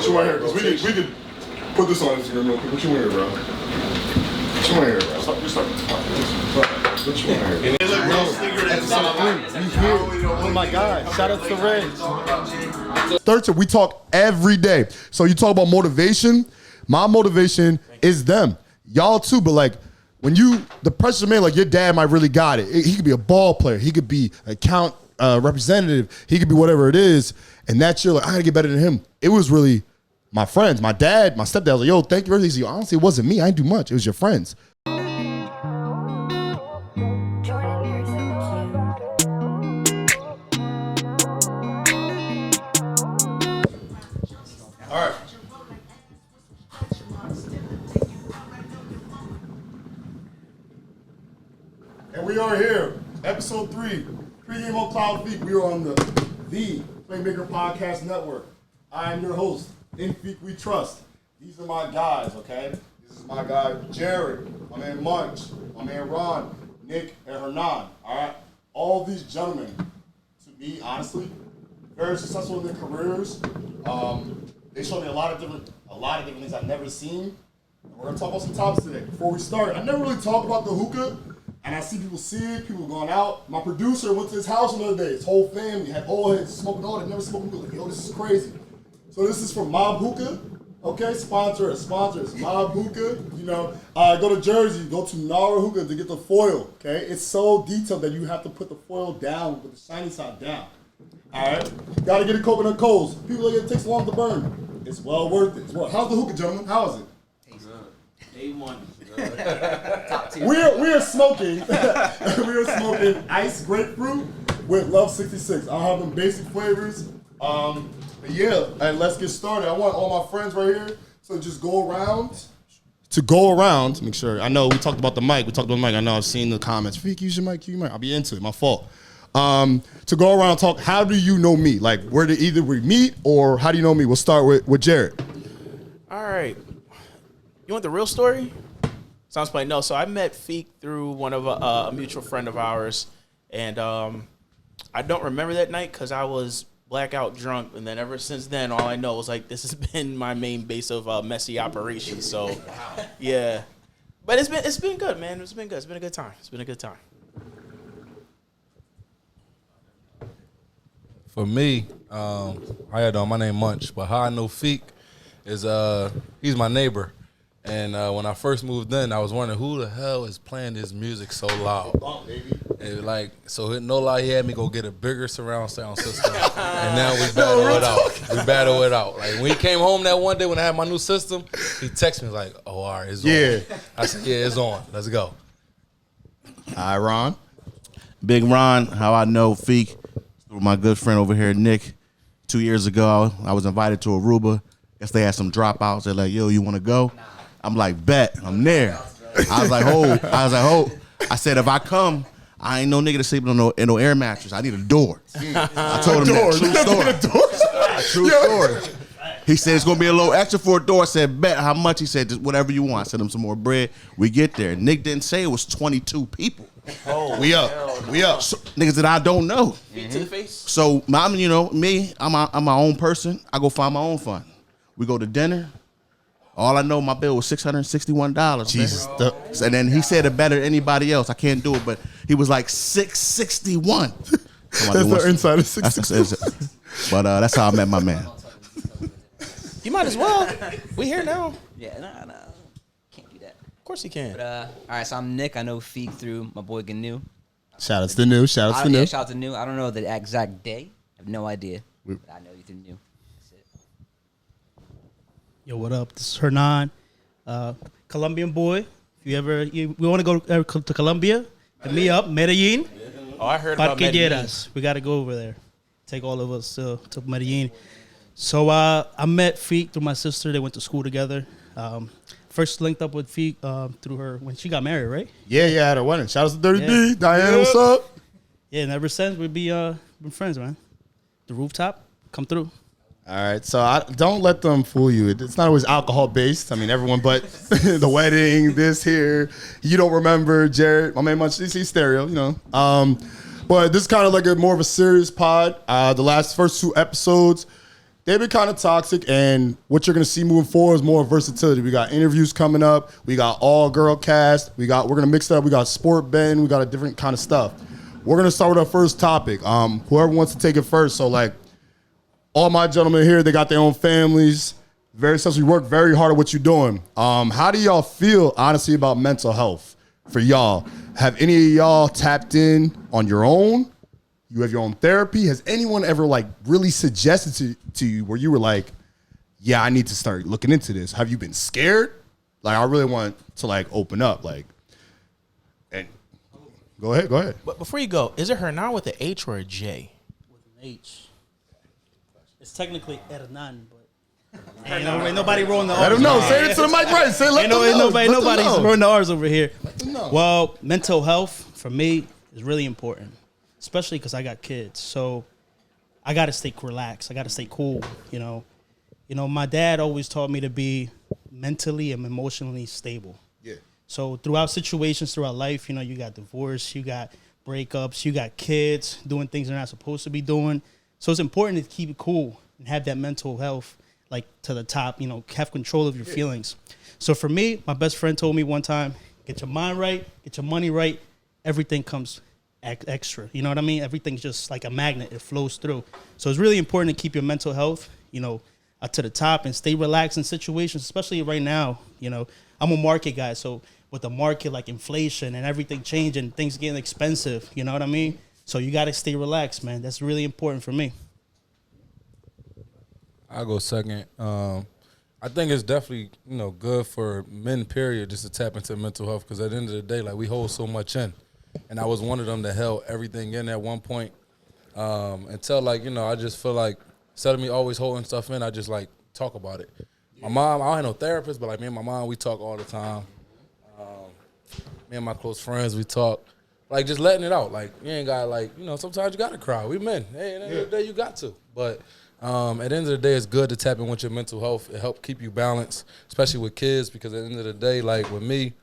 What you want here? Because we could put this on Instagram real quick. What you want here, bro? What you want here, bro? Stop. What you want here? Oh my God! Shout out to Reg. Third, we talk every day. So you talk about motivation. My motivation is them. Y'all too, but like when the pressure man, like your dad might really got it. He could be a ball player. He could be an account representative. He could be whatever it is. And that year, like I gotta get better than him. It was really my friends, my dad, my stepdad was like, yo, thank you for everything. Honestly, it wasn't me. I didn't do much. It was your friends. All right. And we are here, episode 3, Pregame on Cloud Feet. We are on the Playmaker Podcast Network. I am your host, In Feet We Trust. These are my guys, okay? This is my guy, Jared, my man Munch, my man Ron, Nick, and Hernan, all right? All these gentlemen, to me, honestly, very successful in their careers. They showed me a lot of different things I've never seen. And we're gonna talk about some topics today. Before we start, I never really talk about the hookah, and I see people see it, people going out. My producer went to his house another day. His whole family had old heads smoking all that, never smoked hookah. Like, yo, this is crazy. So this is from Mob Hookah, okay? Sponsors, Mob Hookah. You know, go to Jersey, go to Nara Hookah to get the foil, okay? It's so detailed that you have to put the foil down with the shiny side down. All right, gotta get a coconut coals. People like it takes long to burn. It's well worth it. How's the hookah, gentlemen? How is it? A1. Top tier. We are smoking. We are smoking iced grapefruit with Love 66. I'll have them basic flavors. But yeah, and let's get started. I want all my friends right here to just go around. Make sure. I know we talked about the mic. I know I've seen the comments. Freak, use your mic. I'll be into it. My fault. To go around and talk, how do you know me? Like, where did either we meet or how do you know me? We'll start with Jared. All right. You want the real story? Sounds like no. So I met Feek through one of a mutual friend of ours. And I don't remember that night because I was blackout drunk. And then ever since then, all I know is like this has been my main base of messy operations. So, yeah. But it's been good, man. It's been good. It's been a good time. For me, how you doing? My name Munch, but how I know Feek is he's my neighbor, and when I first moved in, I was wondering who the hell is playing this music so loud. And so no lie, he had me go get a bigger surround sound system, and now we battle it out. Like when he came home that one day when I had my new system, he texted me like, "Oh, all right, it's on." I said, "Yeah, it's on. Let's go." Hi, Ron. Big Ron, how I know Feek. Through my good friend over here, Nick. 2 years ago, I was invited to Aruba. Guess they had some dropouts. They're like, yo, you want to go? I'm like, bet. I'm there. I was like, ho. I said, if I come, I ain't no nigga to sleep in no air mattress. I need a door. I told him that. True story. He said, it's going to be a little extra for a door. I said, bet. How much? He said, just whatever you want. I sent him some more bread. We get there. Nick didn't say it was 22 people. Oh, we up. So, niggas that I don't know. Feet to the face. So, I'm my own person. I go find my own fun. We go to dinner. All I know, my bill was $661. Jesus. And then he said it better than anybody else. I can't do it, but he was like $661. That's the inside of 661. But that's how I met my man. You might as well. We here now. Yeah, no. Can't do that. Of course you can. But, all right, so I'm Nick. I know Feek through my boy Gnu. Shout out to New. Shout out to New. I don't know the exact day. I have no idea. But I know you through New. That's it. Yo, what up? This is Hernan, Colombian boy. If we want to go to Colombia, hit me up, Medellin. Oh, I heard about Medellin. We got to go over there. Take all of us to Medellin. So I met Feek through my sister. They went to school together. First linked up with Feek through her when she got married, right? Yeah, at her wedding. Shout out to Dirty D. Diana, what's up? Yeah, and ever since we been friends, man. The rooftop, come through. All right, so don't let them fool you. It's not always alcohol based. I mean, everyone but the wedding, this here. You don't remember Jared, my man Munch, he's stereo, you know. But this is kind of like more of a serious pod. The first 2 episodes, they've been kind of toxic, and what you're going to see moving forward is more versatility. We got interviews coming up. We got all-girl cast. We're going to mix it up. We got sport betting. We got a different kind of stuff. We're going to start with our first topic. Whoever wants to take it first. So, like, all my gentlemen here, they got their own families. Very successful. You work very hard at what you're doing. How do y'all feel, honestly, about mental health for y'all? Have any of y'all tapped in on your own? You have your own therapy. Has anyone ever like really suggested to you where you were like, yeah, I need to start looking into this? Have you been scared? Like, I really want to like open up. Like, and go ahead. But before you go, is it Hernan with an H or a J? With an H. It's technically Hernan, but ain't nobody rolling the R's. Let him know. Say it to the mic right. Say let them know. Nobody's rolling the R's over here. Let them know. Well, mental health for me is really important, especially because I got kids. So I got to stay relaxed. I got to stay cool. You know, my dad always taught me to be mentally and emotionally stable. Yeah. So throughout situations, throughout life, you know, you got divorce, you got breakups, you got kids doing things they're not supposed to be doing. So it's important to keep it cool and have that mental health like to the top, you know, have control of your feelings. So for me, my best friend told me one time, get your mind right, get your money right, everything comes extra. You know what I mean? Everything's just like a magnet. It flows through. So it's really important to keep your mental health, you know, to the top and stay relaxed in situations, especially right now. You know, I'm a market guy. So with the market, like inflation and everything changing, things getting expensive, you know what I mean? So you got to stay relaxed, man. That's really important for me. I'll go second. I think it's definitely, you know, good for men, period, just to tap into mental health, because at the end of the day, like, we hold so much in. And I was one of them that held everything in at one point until, like, you know, I just feel like instead of me always holding stuff in, I just, like, talk about it. My mom, I don't have no therapist, but, like, me and my mom, we talk all the time. Me and my close friends, we talk. Like, just letting it out. Like, you ain't got to, like, you know, sometimes you got to cry. We men. Hey, at the end of the day, you got to. But at the end of the day, it's good to tap in with your mental health. It helps keep you balanced, especially with kids, because at the end of the day, like, with me,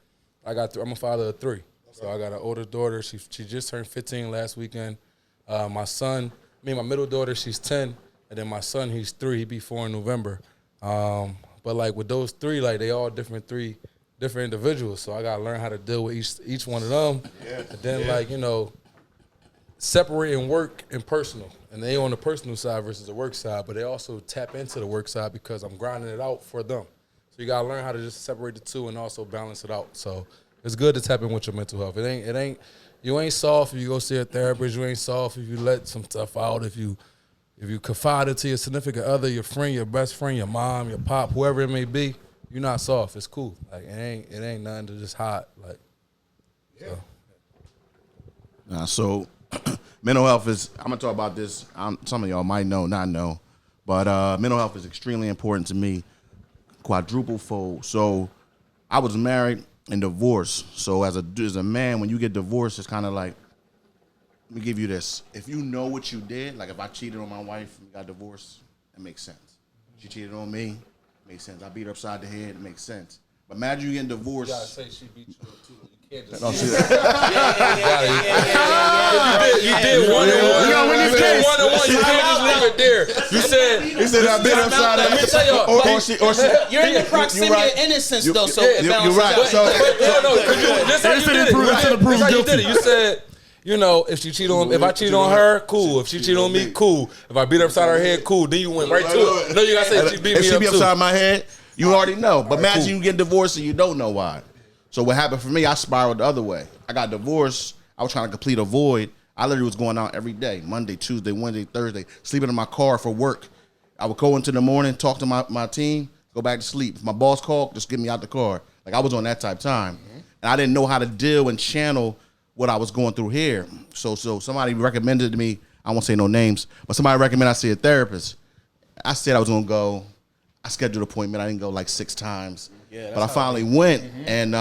I'm a father of 3. So I got an older daughter. She just turned 15 last weekend. My son, my middle daughter, she's 10. And then my son, he's 3. He'll be 4 in November. But, like, with those 3, like, they all different individuals. So I got to learn how to deal with each one of them. Yeah. And then, like, you know, separating work and personal. And they on the personal side versus the work side. But they also tap into the work side because I'm grinding it out for them. So you got to learn how to just separate the two and also balance it out. So it's good to tap in with your mental health. You ain't soft if you go see a therapist. You ain't soft if you let some stuff out. If you confide it to your significant other, your friend, your best friend, your mom, your pop, whoever it may be, you're not soft. It's cool. Like, it ain't nothing to just hide. Like, So mental health is, I'm going to talk about this. Some of y'all might know, not know. But mental health is extremely important to me, quadruple fold. So I was married and divorced. So as a man, when you get divorced, it's kind of like, let me give you this. If you know what you did, like if I cheated on my wife and we got divorced, it makes sense. She cheated on me, it makes sense. I beat her upside the head, it makes sense. But imagine you getting divorced. You gotta say she beat you up too. You can't just Don't say see that. You did one and one. We gotta win this You did case. one and one. You can't just leave it there. He said I beat her upside the head. Let me tell y'all. Or she. You're in the proximity of innocence, though, so it You're balances right. out. So, This how you did it. This how you did it. You said, you know, if I cheat on her, cool. If she cheat on me, cool. If I beat her upside her head, cool. Then you went right to it. No, you gotta say she beat if me she up be too. upside my head, you already know. But imagine you get divorced and you don't know why. So what happened for me, I spiraled the other way. I got divorced. I was trying to complete a void. I literally was going out every day, Monday, Tuesday, Wednesday, Thursday, sleeping in my car for work. I would go into the morning, talk to my team, go back to sleep. If my boss called, just get me out the car. Like, I was on that type of time. And I didn't know how to deal and channel what I was going through here. So somebody recommended to me, I won't say no names, but somebody recommended I see a therapist. I said I was going to go. I scheduled an appointment. I didn't go like 6 times. But I finally went, and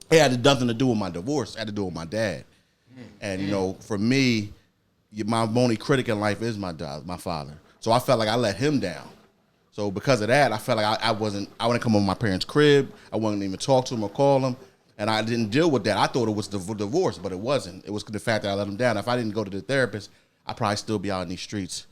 it had nothing to do with my divorce. It had to do with my dad. And, you know, for me, my only critic in life is my dad, my father. So I felt like I let him down. So because of that, I felt like I wouldn't come over my parents' crib. I wouldn't even talk to him or call him. And I didn't deal with that. I thought it was the divorce, but it wasn't. It was the fact that I let him down. If I didn't go to the therapist, I'd probably still be out in these streets.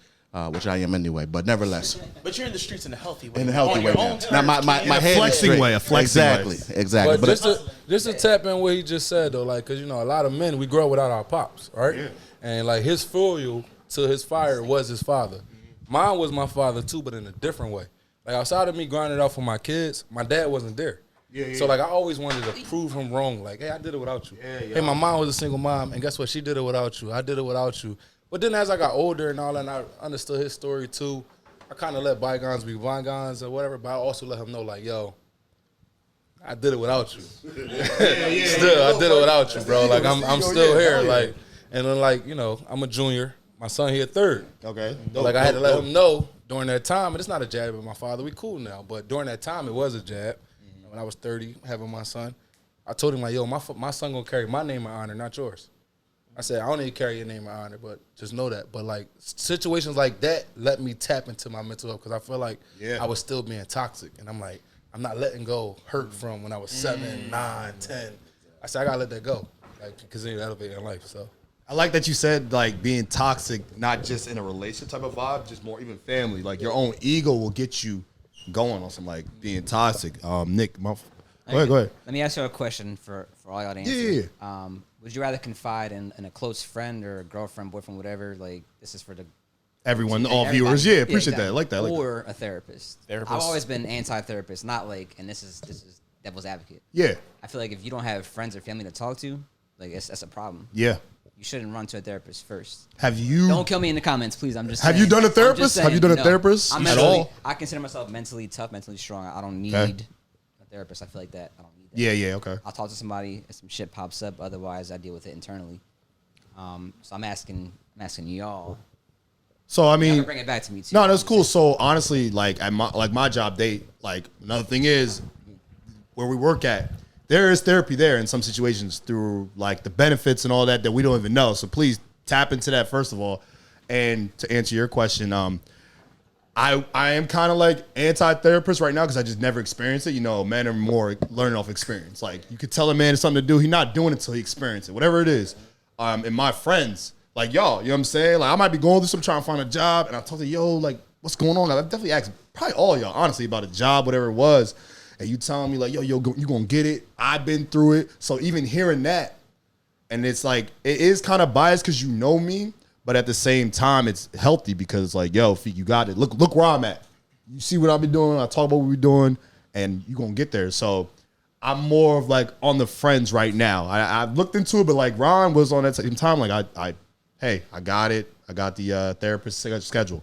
which I am anyway. But nevertheless, But you're in the streets in a healthy way. in a healthy On way your now. own terms, Now my kid. head is flexing straight. way, a flexing way. Exactly. But just to tap in what he just said though, like, cause you know a lot of men we grow up without our pops, right? Yeah. And like his fuel to his fire was his father. Mine was my father too, but in a different way. Like outside of me grinding it out for my kids, my dad wasn't there. So like I always wanted to prove him wrong. Like, hey, I did it without you. Hey, my mom was a single mom, and guess what? She did it without you. I did it without you. But then as I got older and all that, and I understood his story too, I kind of let bygones be bygones or whatever. But I also let him know, like, yo, I did it without you. I did it without you, bro. Like I'm still here. Like, and then like you know, I'm a junior. My son here third. Okay. Like I had to let him know during that time, and it's not a jab at my father. We cool now, but during that time, it was a jab. When I was 30, having my son, I told him like, yo, my son gonna carry my name and honor, not yours. I said, I don't need to carry your name and honor, but just know that. But like situations like that let me tap into my mental health because I feel like I was still being toxic, and I'm like, I'm not letting go hurt from when I was 7, 9, 10. I said I gotta let that go, like continue to elevate in life. So. I like that you said like being toxic, not just in a relationship type of vibe, just more even family. Like your own ego will get you going on some like being toxic. Nick, go ahead. Let me ask you a question for all y'all to answer. Yeah. Would you rather confide in a close friend or a girlfriend, boyfriend, whatever? Like this is for the Everyone, all everybody. viewers, yeah, appreciate exactly. that. Like that. Or a therapist. I've always been anti-therapist, not like, and this is devil's advocate. Yeah. I feel like if you don't have friends or family to talk to, like that's a problem. Yeah. You shouldn't run to a therapist first. Have you? Don't kill me in the comments, please. I'm just. Have saying. you done a I'm therapist? just saying, Have you done a no. therapist I'm at mentally- all? I consider myself mentally tough, mentally strong. I don't need Okay. a therapist. I feel like that. I don't need that. Yeah. Okay. I'll talk to somebody if some shit pops up. Otherwise, I deal with it internally. So I'm asking y'all. So I Y'all mean, can bring it back to me too. no, that's cool. So honestly, like at my job, they like another thing is where we work at. There is therapy there in some situations through like the benefits and all that we don't even know. So please tap into that first of all. And to answer your question, I am kind of like anti-therapist right now because I just never experienced it. You know, men are more learning off experience. Like you could tell a man it's something to do, he's not doing it until he experiences it, whatever it is. And my friends, like y'all, you know what I'm saying? Like I might be going through some trying to find a job, and I told you, yo, like what's going on? I've definitely asked probably all y'all honestly about a job, whatever it was, and you telling me like, yo, you gonna get it? I've been through it, so even hearing that, and it's like it is kind of biased because you know me. But at the same time, it's healthy because it's like, yo, Feek, you got it. Look where I'm at. You see what I've been doing. I talk about what we're doing, and you're going to get there. So I'm more of like on the friends right now. I've looked into it, but like Ron was on that same time. Like, hey, I got it. I got the therapist schedule.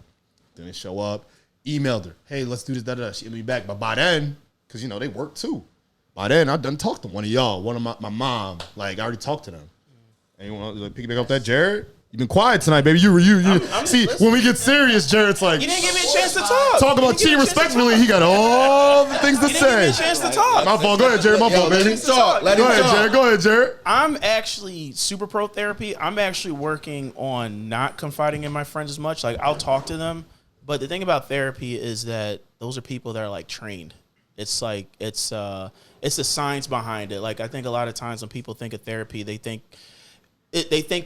Then they show up. Emailed her. Hey, let's do this, da-da-da. She emailed me back. But by then, because, you know, they work too. By then, I done talked to one of y'all, one of my mom. Like, I already talked to them. And you want to like, pick up that, Jared? You've been quiet tonight, baby. I'm see, when we get serious, Jared's like, You didn't give me a chance to talk. Talk about cheating respectfully. He got all the things to You didn't give me say. a chance to talk. My fault. Go ahead, Jared. My fault, baby. talk. Let Go him ahead, talk. Jared. Go ahead, Jared. I'm actually super pro therapy. I'm actually working on not confiding in my friends as much. Like I'll talk to them, but the thing about therapy is that those are people that are like trained. It's like it's the science behind it. Like I think a lot of times when people think of therapy, they think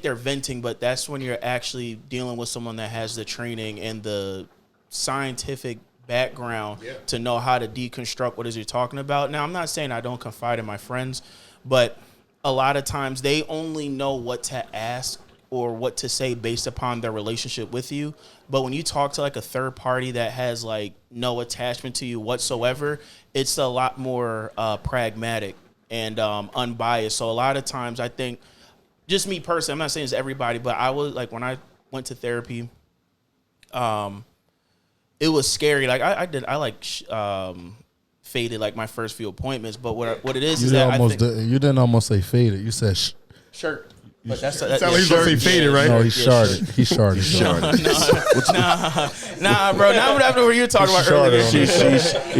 they're venting, but that's when you're actually dealing with someone that has the training and the scientific background to know how to deconstruct what it is you're talking about. Now, I'm not saying I don't confide in my friends, but a lot of times they only know what to ask or what to say based upon their relationship with you. But when you talk to like a third party that has like no attachment to you whatsoever, it's a lot more pragmatic and unbiased. So a lot of times I think, just me personally, I'm not saying it's everybody, but I was like when I went to therapy, it was scary. Like I faded like my first few appointments, but what it is that You didn't almost say faded. You said shirt. But that's Sound like he's gonna say faded, right? no. He sharded. He sharded. Nah, bro. Now what happened? What you were talking about earlier? He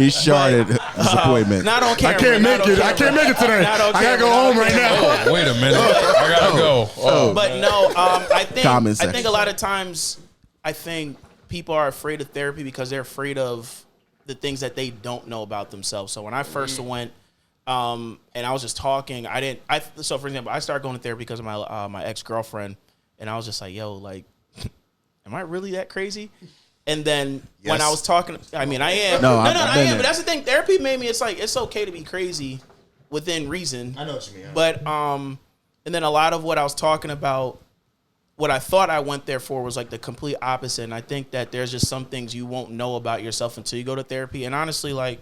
sharded disappointment. Not on camera. I can't make it. I can't make it today. I gotta go home right now. Oh, wait a minute. I gotta go. Oh. But no, I Common think sense. a lot of times, people are afraid of therapy because they're afraid of the things that they don't know about themselves. So when I first went, and I was just talking, so for example, I started going to therapy because of my ex-girlfriend, and I was just like, yo, like, am I really that crazy? And then when I was talking, I mean, I am. No, No, I've I been am. there. But that's the thing. Therapy made me. It's like it's okay to be crazy within reason. I know what you mean. But and then a lot of what I was talking about, what I thought I went there for was like the complete opposite. And I think that there's just some things you won't know about yourself until you go to therapy. And honestly, like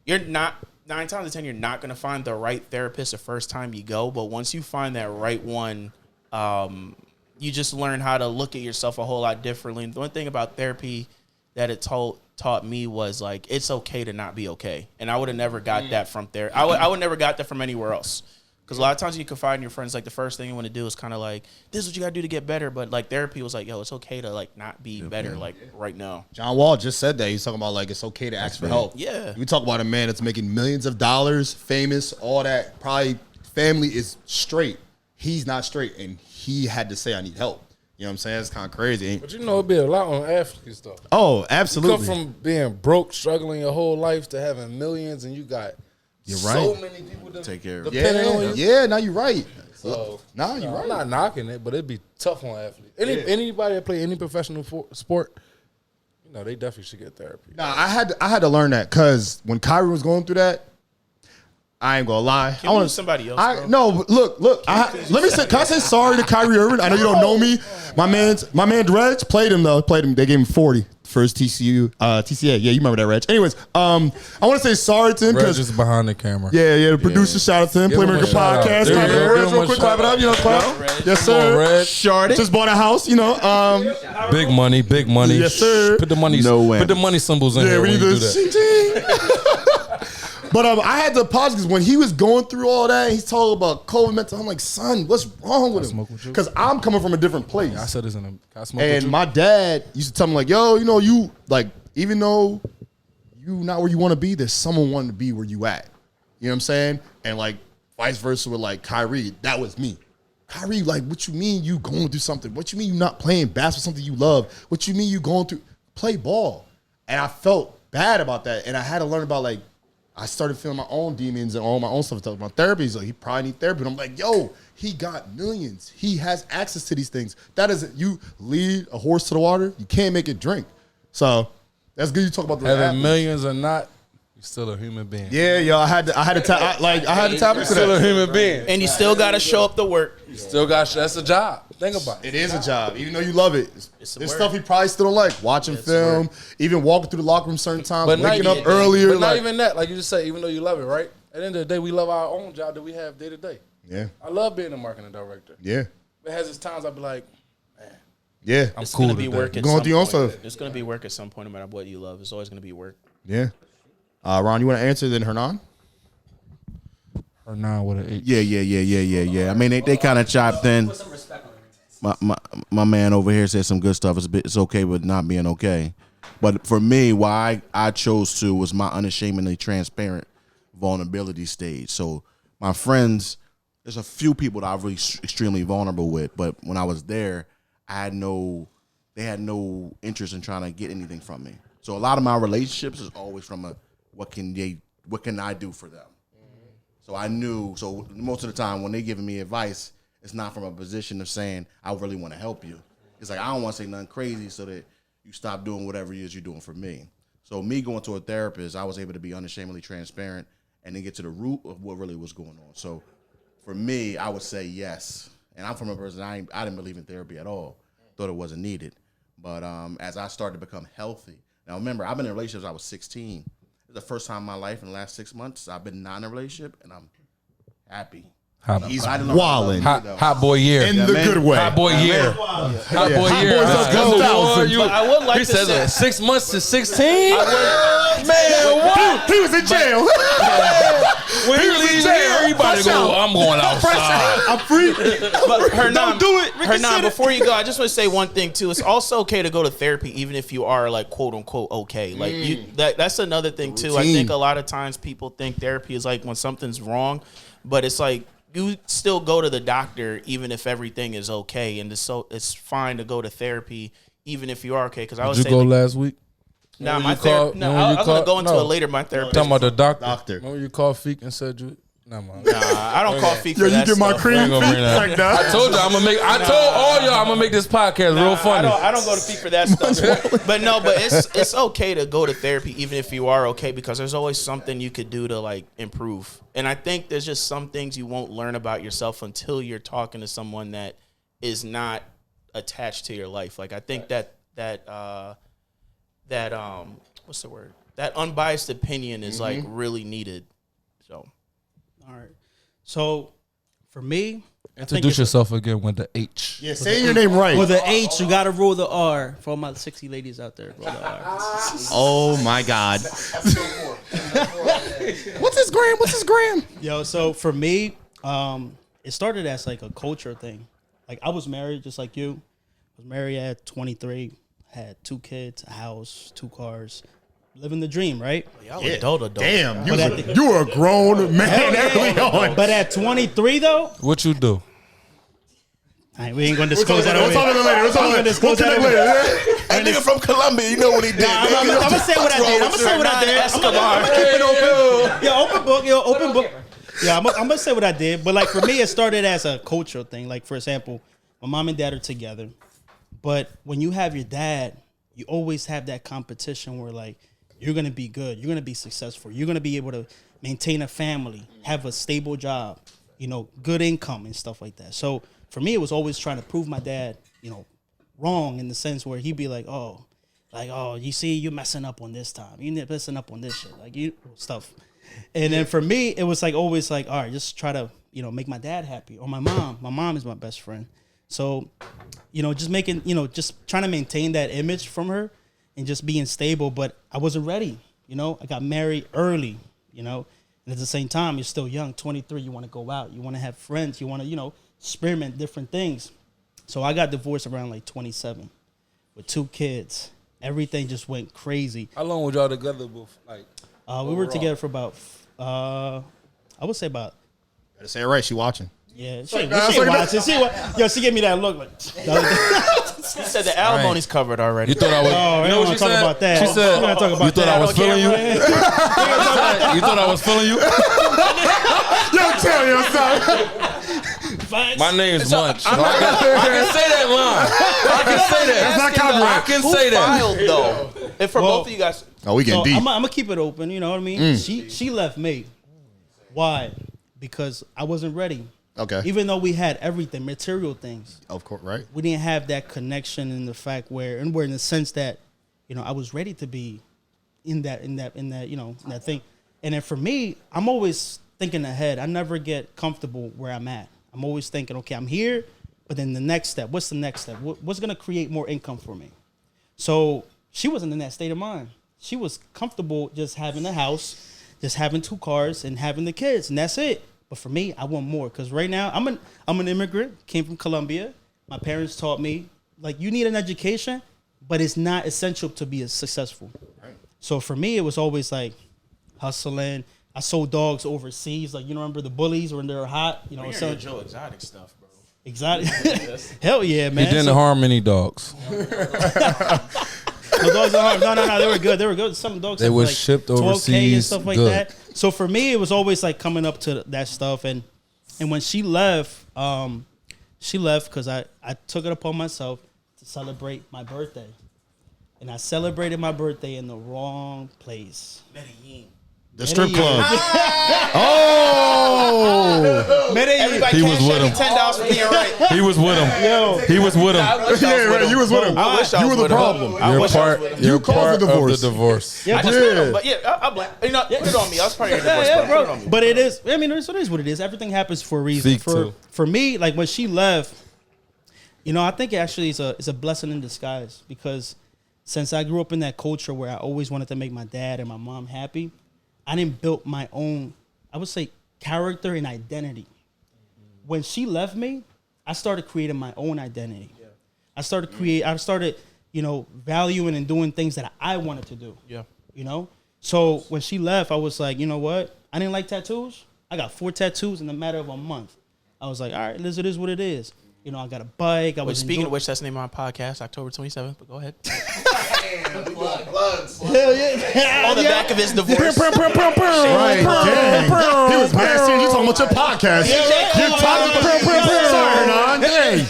you're not 9 times out of 10, you're not going to find the right therapist the first time you go. But once you find that right one, you just learn how to look at yourself a whole lot differently. And the one thing about therapy that it taught me was like, it's okay to not be okay. And I would have never got that from there. I would never got that from anywhere else. Because a lot of times you confide in your friends, like the first thing you want to do is kind of like, this is what you got to do to get better. But like therapy was like, yo, it's okay to like not be better like right now. John Wall just said that. He's talking about like it's okay to ask for help. Yeah. We talk about a man that's making millions of dollars, famous, all that. Probably family is straight. He's not straight, and he had to say, I need help. You know what I'm saying? It's kind of crazy. But you know, it'd be a lot on athletes though. Oh, You absolutely. come from being broke, struggling your whole life to having millions, and you got so right. many people that Take care of it. depending on you. Yeah, now you're right. So, Nah, you're I'm right. not knocking it, but it'd be tough on athletes. Anybody that play any professional sport, you know, they definitely should get therapy. Nah, I had to learn that because when Kyrie was going through that, I ain't gonna lie. Can we use somebody else, bro? No, but look. Let me say. Can I say sorry to Kyrie Irving? I know you don't know me. My man, Reg played him though. Played him. They gave him 40 for his TCA. Yeah, you remember that, Reg. Anyways, I want to say sorry to him Reg because is behind the camera. the producer shout out to him. Give him Playmaker a shout out. podcast. There Clap you it go. up, Give Reg, him real a quick. shout Clap it up. You know, clap. Yes, Come on, sir. Reg. Shorty. Just bought a house. You know. Big money, big money. Yes, sir. Put the money. No way. Put the money symbols in Yeah, here we when need you to do that. But I had to pause because when he was going through all that, he's talking about COVID mental. I'm like, son, what's wrong with him? smoke with you? Because I'm coming from a different place. I said this in a. Can I smoke with And you? my dad used to tell me like, yo, you know, you like, even though you not where you want to be, there's someone wanting to be where you at. You know what I'm saying? And like vice versa with like Kyrie, that was me. Kyrie, like, what you mean you going through something? What you mean you not playing basketball, something you love? What you mean you going through play ball? And I felt bad about that. And I had to learn about like, I started feeling my own demons and all my own stuff. Talking about therapy, he's like, he probably need therapy. And I'm like, yo, he got millions. He has access to these things. That isn't, you lead a horse to the water, you can't make it drink. So that's good. You talk about the Having athletes. millions or not, you're still a human being. Yeah, yo, I had to tap into Still a that. human being. And you still got to show up to work. Still got that's a job. Think about it. It is a job, even though you love it. It's There's work. stuff he probably still don't like. Watching film, even walking through the locker room certain times, But not waking up even- earlier. But not like, even that. Like you just said, even though you love it, right? At the end of the day, we love our own job that we have day to day. yeah, I love being a marketing director. yeah, It has its times I'll be like, yeah. I'm It's cool gonna be today. work at Going some through your own point. stuff. It's gonna be work at some point, no matter what you love. It's always gonna be work. Yeah. Ron, you want to answer then Hernan? Or now with an H. Yeah. I mean, they kind of chopped in. My man over here said some good stuff. It's okay with not being okay. But for me, why I chose to was my unashamedly transparent vulnerability stage. So my friends, there's a few people that I'm really extremely vulnerable with. But when I was there, they had no interest in trying to get anything from me. So a lot of my relationships is always from what can I do for them? So I knew, so most of the time when they giving me advice, it's not from a position of saying, I really want to help you. It's like, I don't want to say nothing crazy so that you stop doing whatever it is you're doing for me. So me going to a therapist, I was able to be unashamedly transparent and then get to the root of what really was going on. So for me, I would say yes. And I'm from a person, I didn't believe in therapy at all. Thought it wasn't needed. But as I started to become healthy, now remember, I've been in relationships I was 16. It's the first time in my life in the last 6 months I've been not in a relationship, and I'm happy. He's I didn't know how to love wildin'. me, though. Hot boy year. In the man. good way. Hot boy year. Hot boy Hot year. boys That's up good. 1,000. You- I would like He to says say, 6 months to 16. Man, what? He was in jail. When he was in leaves jail. here, everybody Fresh go, out. I'm going outside. I'm free. but Hernan, do it. Hernan, before you go, I just want to say one thing too. It's also okay to go to therapy, even if you are like quote unquote okay. Like that's another thing too. I Routine. think a lot of times people think therapy is like when something's wrong, but it's like you still go to the doctor even if everything is okay, and it's fine to go to therapy even if you are okay. Because I would Did say you go like, last week? nah, When my you call- therapist. No, when I you was gonna call- go into no. it later. My therapist. Talking about the doctor. Doctor. Remember you called Feek and said you Nah, man. I don't call Feek Yo, for you that get my stuff. cream Ain't gonna bring that. like that. I told you I told all y'all I'm gonna make this podcast real funny. I don't go to Feek for that stuff. But it's okay to go to therapy even if you are okay, because there's always something you could do to like improve. And I think there's just some things you won't learn about yourself until you're talking to someone that is not attached to your life. Like I think that what's the word? That unbiased opinion is like really needed. So, All right. So, for me, Introduce yourself again with the H. Yeah, say your name right. with the H, you gotta roll the R. For all my 60 ladies out there, roll the R. Oh my God. What's his gram? Yo, so for me, it started as like a culture thing. Like I was married just like you. I was married at 23, had 2 kids, a house, 2 cars, living the dream, right? y'all adult. Damn, But you were a grown man early on. But at 23 though, What you do? all right, we ain't gonna disclose that. We'll talk about it later. We'll talk about it. Disclose We'll that connect over. later. That nigga from Colombia, you know what he did. I'm gonna say what I did. I'm gonna say what I did. I'm gonna keep it open. Yeah, open book. Yo, open book. Yeah, I'm gonna say what I did. But like for me, it started as a cultural thing. Like for example, my mom and dad are together, but when you have your dad, you always have that competition where like you're gonna be good, you're gonna be successful, you're gonna be able to maintain a family, have a stable job, you know, good income and stuff like that. So for me, it was always trying to prove my dad, you know, wrong in the sense where he'd be like, oh, you see, you're messing up on this time, you're messing up on this shit, like you stuff. And then for me, it was like always like, all right, just try to, you know, make my dad happy or my mom. My mom is my best friend. So, you know, just making, you know, just trying to maintain that image from her and just being stable. But I wasn't ready. You know, I got married early, you know, and at the same time, you're still young, 23. You want to go out. You want to have friends. You want to, you know, experiment different things. So I got divorced around like 27 with 2 kids. Everything just went crazy. How long were y'all together before? Like, We were together for about, I would say about, Gotta say it right. She watching. yeah, she watching. She gave me that look like. He said the alimony's covered already. you thought I was? Oh, you know what she talk said? about that. She said, We're gonna talk about "You thought that. I was feeling you? You thought I was feeling you?" Yo, tell your son. My name's Munch. So I can say that line. I can say that. That's not copyright. I can Who say that. filed though? And for Well, both of you guys, Oh, we getting So deep. I'm gonna keep it open. You know what I mean? She left me. Why? Because I wasn't ready. Okay. Even though we had everything, material things, Of course, right? we didn't have that connection in the fact where, and we're in the sense that, you know, I was ready to be in that, you know, in that thing. And then for me, I'm always thinking ahead. I never get comfortable where I'm at. I'm always thinking, okay, I'm here, but then the next step, what's the next step? What's gonna create more income for me? So she wasn't in that state of mind. She was comfortable just having a house, just having 2 cars and having the kids, and that's it. But for me, I want more because right now I'm an immigrant, came from Colombia. My parents taught me like you need an education, but it's not essential to be successful. Right. So for me, it was always like hustling. I sold dogs overseas, like you remember the bullies when they were hot, you know. you're So into Joe Exotic stuff, bro. exotic, hell yeah, man. He didn't So- harm any dogs. No, dogs are hard. No, they were good. They were good. Some dogs They have was like shipped 12K and overseas, stuff like good. that. So for me, it was always like coming up to that stuff. And when she left because I took it upon myself to celebrate my birthday. And I celebrated my birthday in the wrong place. Medellin. The strip club. Everybody He cash was with me him. $10 for being right. He was with him. Yo. He was with him. I wish I Yeah, was with right. him. You was with him. I wish I You was were the with him. problem. I You're wish I was part. with him. You're You caused part the of divorce. the divorce. Yeah, I just met him, but I blame. You know, put it on me. I was part of your divorce, yeah, bro. Put it bro. on me. But it is. I mean, it is what it is. Everything happens for a reason. Zeke, too. For me, like when she left, you know, I think it actually is a blessing in disguise because since I grew up in that culture where I always wanted to make my dad and my mom happy, I didn't build my own, I would say, character and identity. When she left me, I started creating my own identity. Yeah. I started, you know, valuing and doing things that I wanted to do. Yeah. You know? So when she left, I was like, you know what? I didn't like tattoos. I got 4 tattoos in a matter of a month. I was like, all right, Liz, it is what it is. You know, I got a bike. Speaking of which, that's the name of my podcast, October 27th, but go ahead. Hell yeah. On the back of his divorce. Right, dang. He was mad serious. You talking about your podcast. You're talking about Sorry, Hernan. Dang.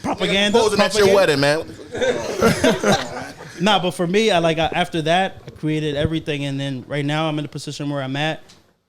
Propaganda. Posing at your wedding, man. Nah, but for me, after that, I created everything, and then right now I'm in the position where I'm at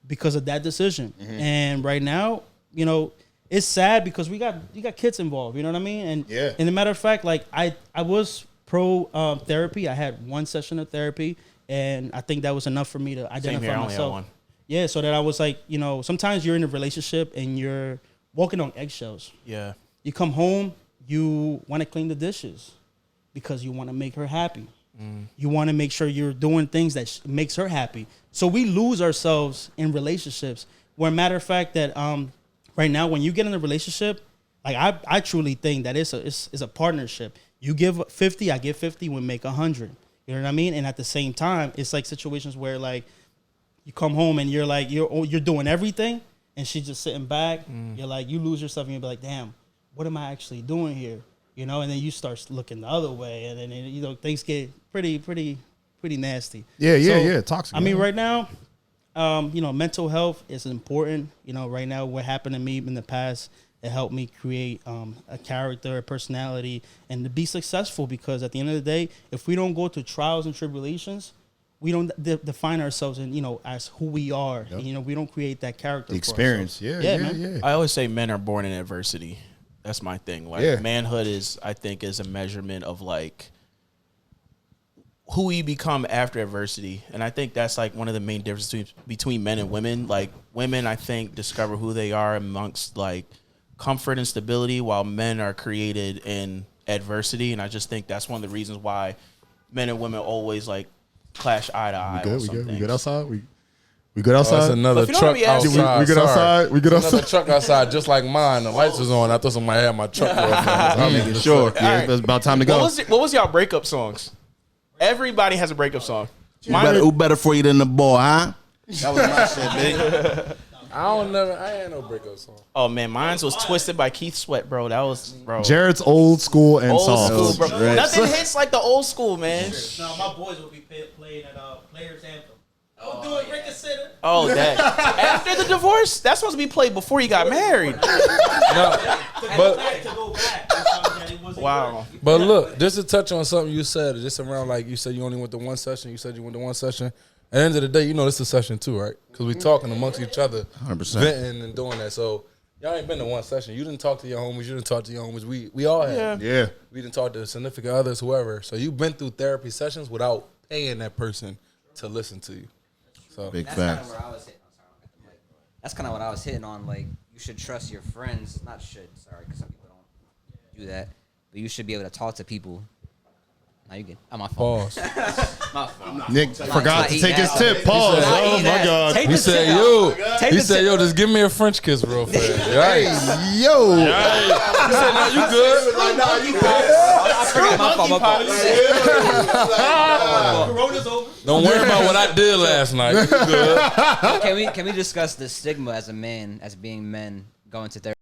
because of that decision. And right now, you know, it's sad because you got kids involved. You know what I mean? And and a matter of fact, like I was pro therapy. I had one session of therapy, and I think that was enough for me to identify myself. Yeah, so that I was like, you know, sometimes you're in a relationship and you're walking on eggshells. Yeah. You come home, you want to clean the dishes because you want to make her happy. You want to make sure you're doing things that makes her happy. So we lose ourselves in relationships. Where matter of fact that right now when you get in a relationship, like I truly think that it's a partnership. You give 50, I give 50, we make 100. You know what I mean? And at the same time, it's like situations where like you come home and you're like you're doing everything, and she's just sitting back. You're like you lose yourself and you're like, damn, what am I actually doing here? You know, and then you start looking the other way, and then you know things get pretty nasty. Yeah, toxic. I mean, right now, you know, mental health is important. You know, right now, what happened to me in the past, it helped me create a character, a personality, and to be successful. Because at the end of the day, if we don't go through trials and tribulations, we don't define ourselves in, you know, as who we are. And, you know, we don't create that character. The experience. Man. I always say men are born in adversity. That's my thing. Like manhood I think is a measurement of like who you become after adversity. And I think that's like one of the main differences between men and women. Like women, I think, discover who they are amongst like comfort and stability, while men are created in adversity. And I just think that's one of the reasons why men and women always like clash eye to eye. We good outside? We good outside? That's another So if you truck don't be asking- outside. We good outside? We good Another outside? truck outside, just like mine. The lights was on. I thought somebody had my truck real fast. I'm making Sure. Yeah, it's about time to go. What was y'all breakup songs? Everybody has a breakup song. Who better for you than the boy, huh? That was my shit, man. I ain't no breakup song. Oh man, mine was Twisted by Keith Sweat, bro. That was Jared's old school and old soft. school, bro. Right. Nothing hits like the old school, man. No, my boys will be playing at Players Anthem. Don't do it, reconsider. Oh, that after the divorce, that's supposed to be played before you got married. Wow. But look, just to touch on something you said, just around like you said you only went to one session. You said you went to one session. At the end of the day, you know this is a session too, right? Because we talking amongst each other, 100%. venting and doing that. So y'all ain't been to one session. You didn't talk to your homies. You didn't talk to your homies. We all have. Yeah. We didn't talk to significant others, whoever. So you've been through therapy sessions without paying that person to listen to you. So Big That's kind of facts. where I was hitting. That's kind of what I was hitting on. Like, you should trust your friends. Not should. Sorry, because some people don't do that. But you should be able to talk to people. Now you get. I'm my phone. pause. My phone. Nick forgot to take his tip. He Pause. said, Oh, eat my that. God. Take He the said, tip out. "Yo." Take He the said, tip "Yo, out. just give me a French kiss real fast." Right? Yo. He said, "No, you good." I forgot my phone. Corona's over. Don't worry about what I did last night. You good? Can we discuss the stigma as a man, as being men, going to therapy?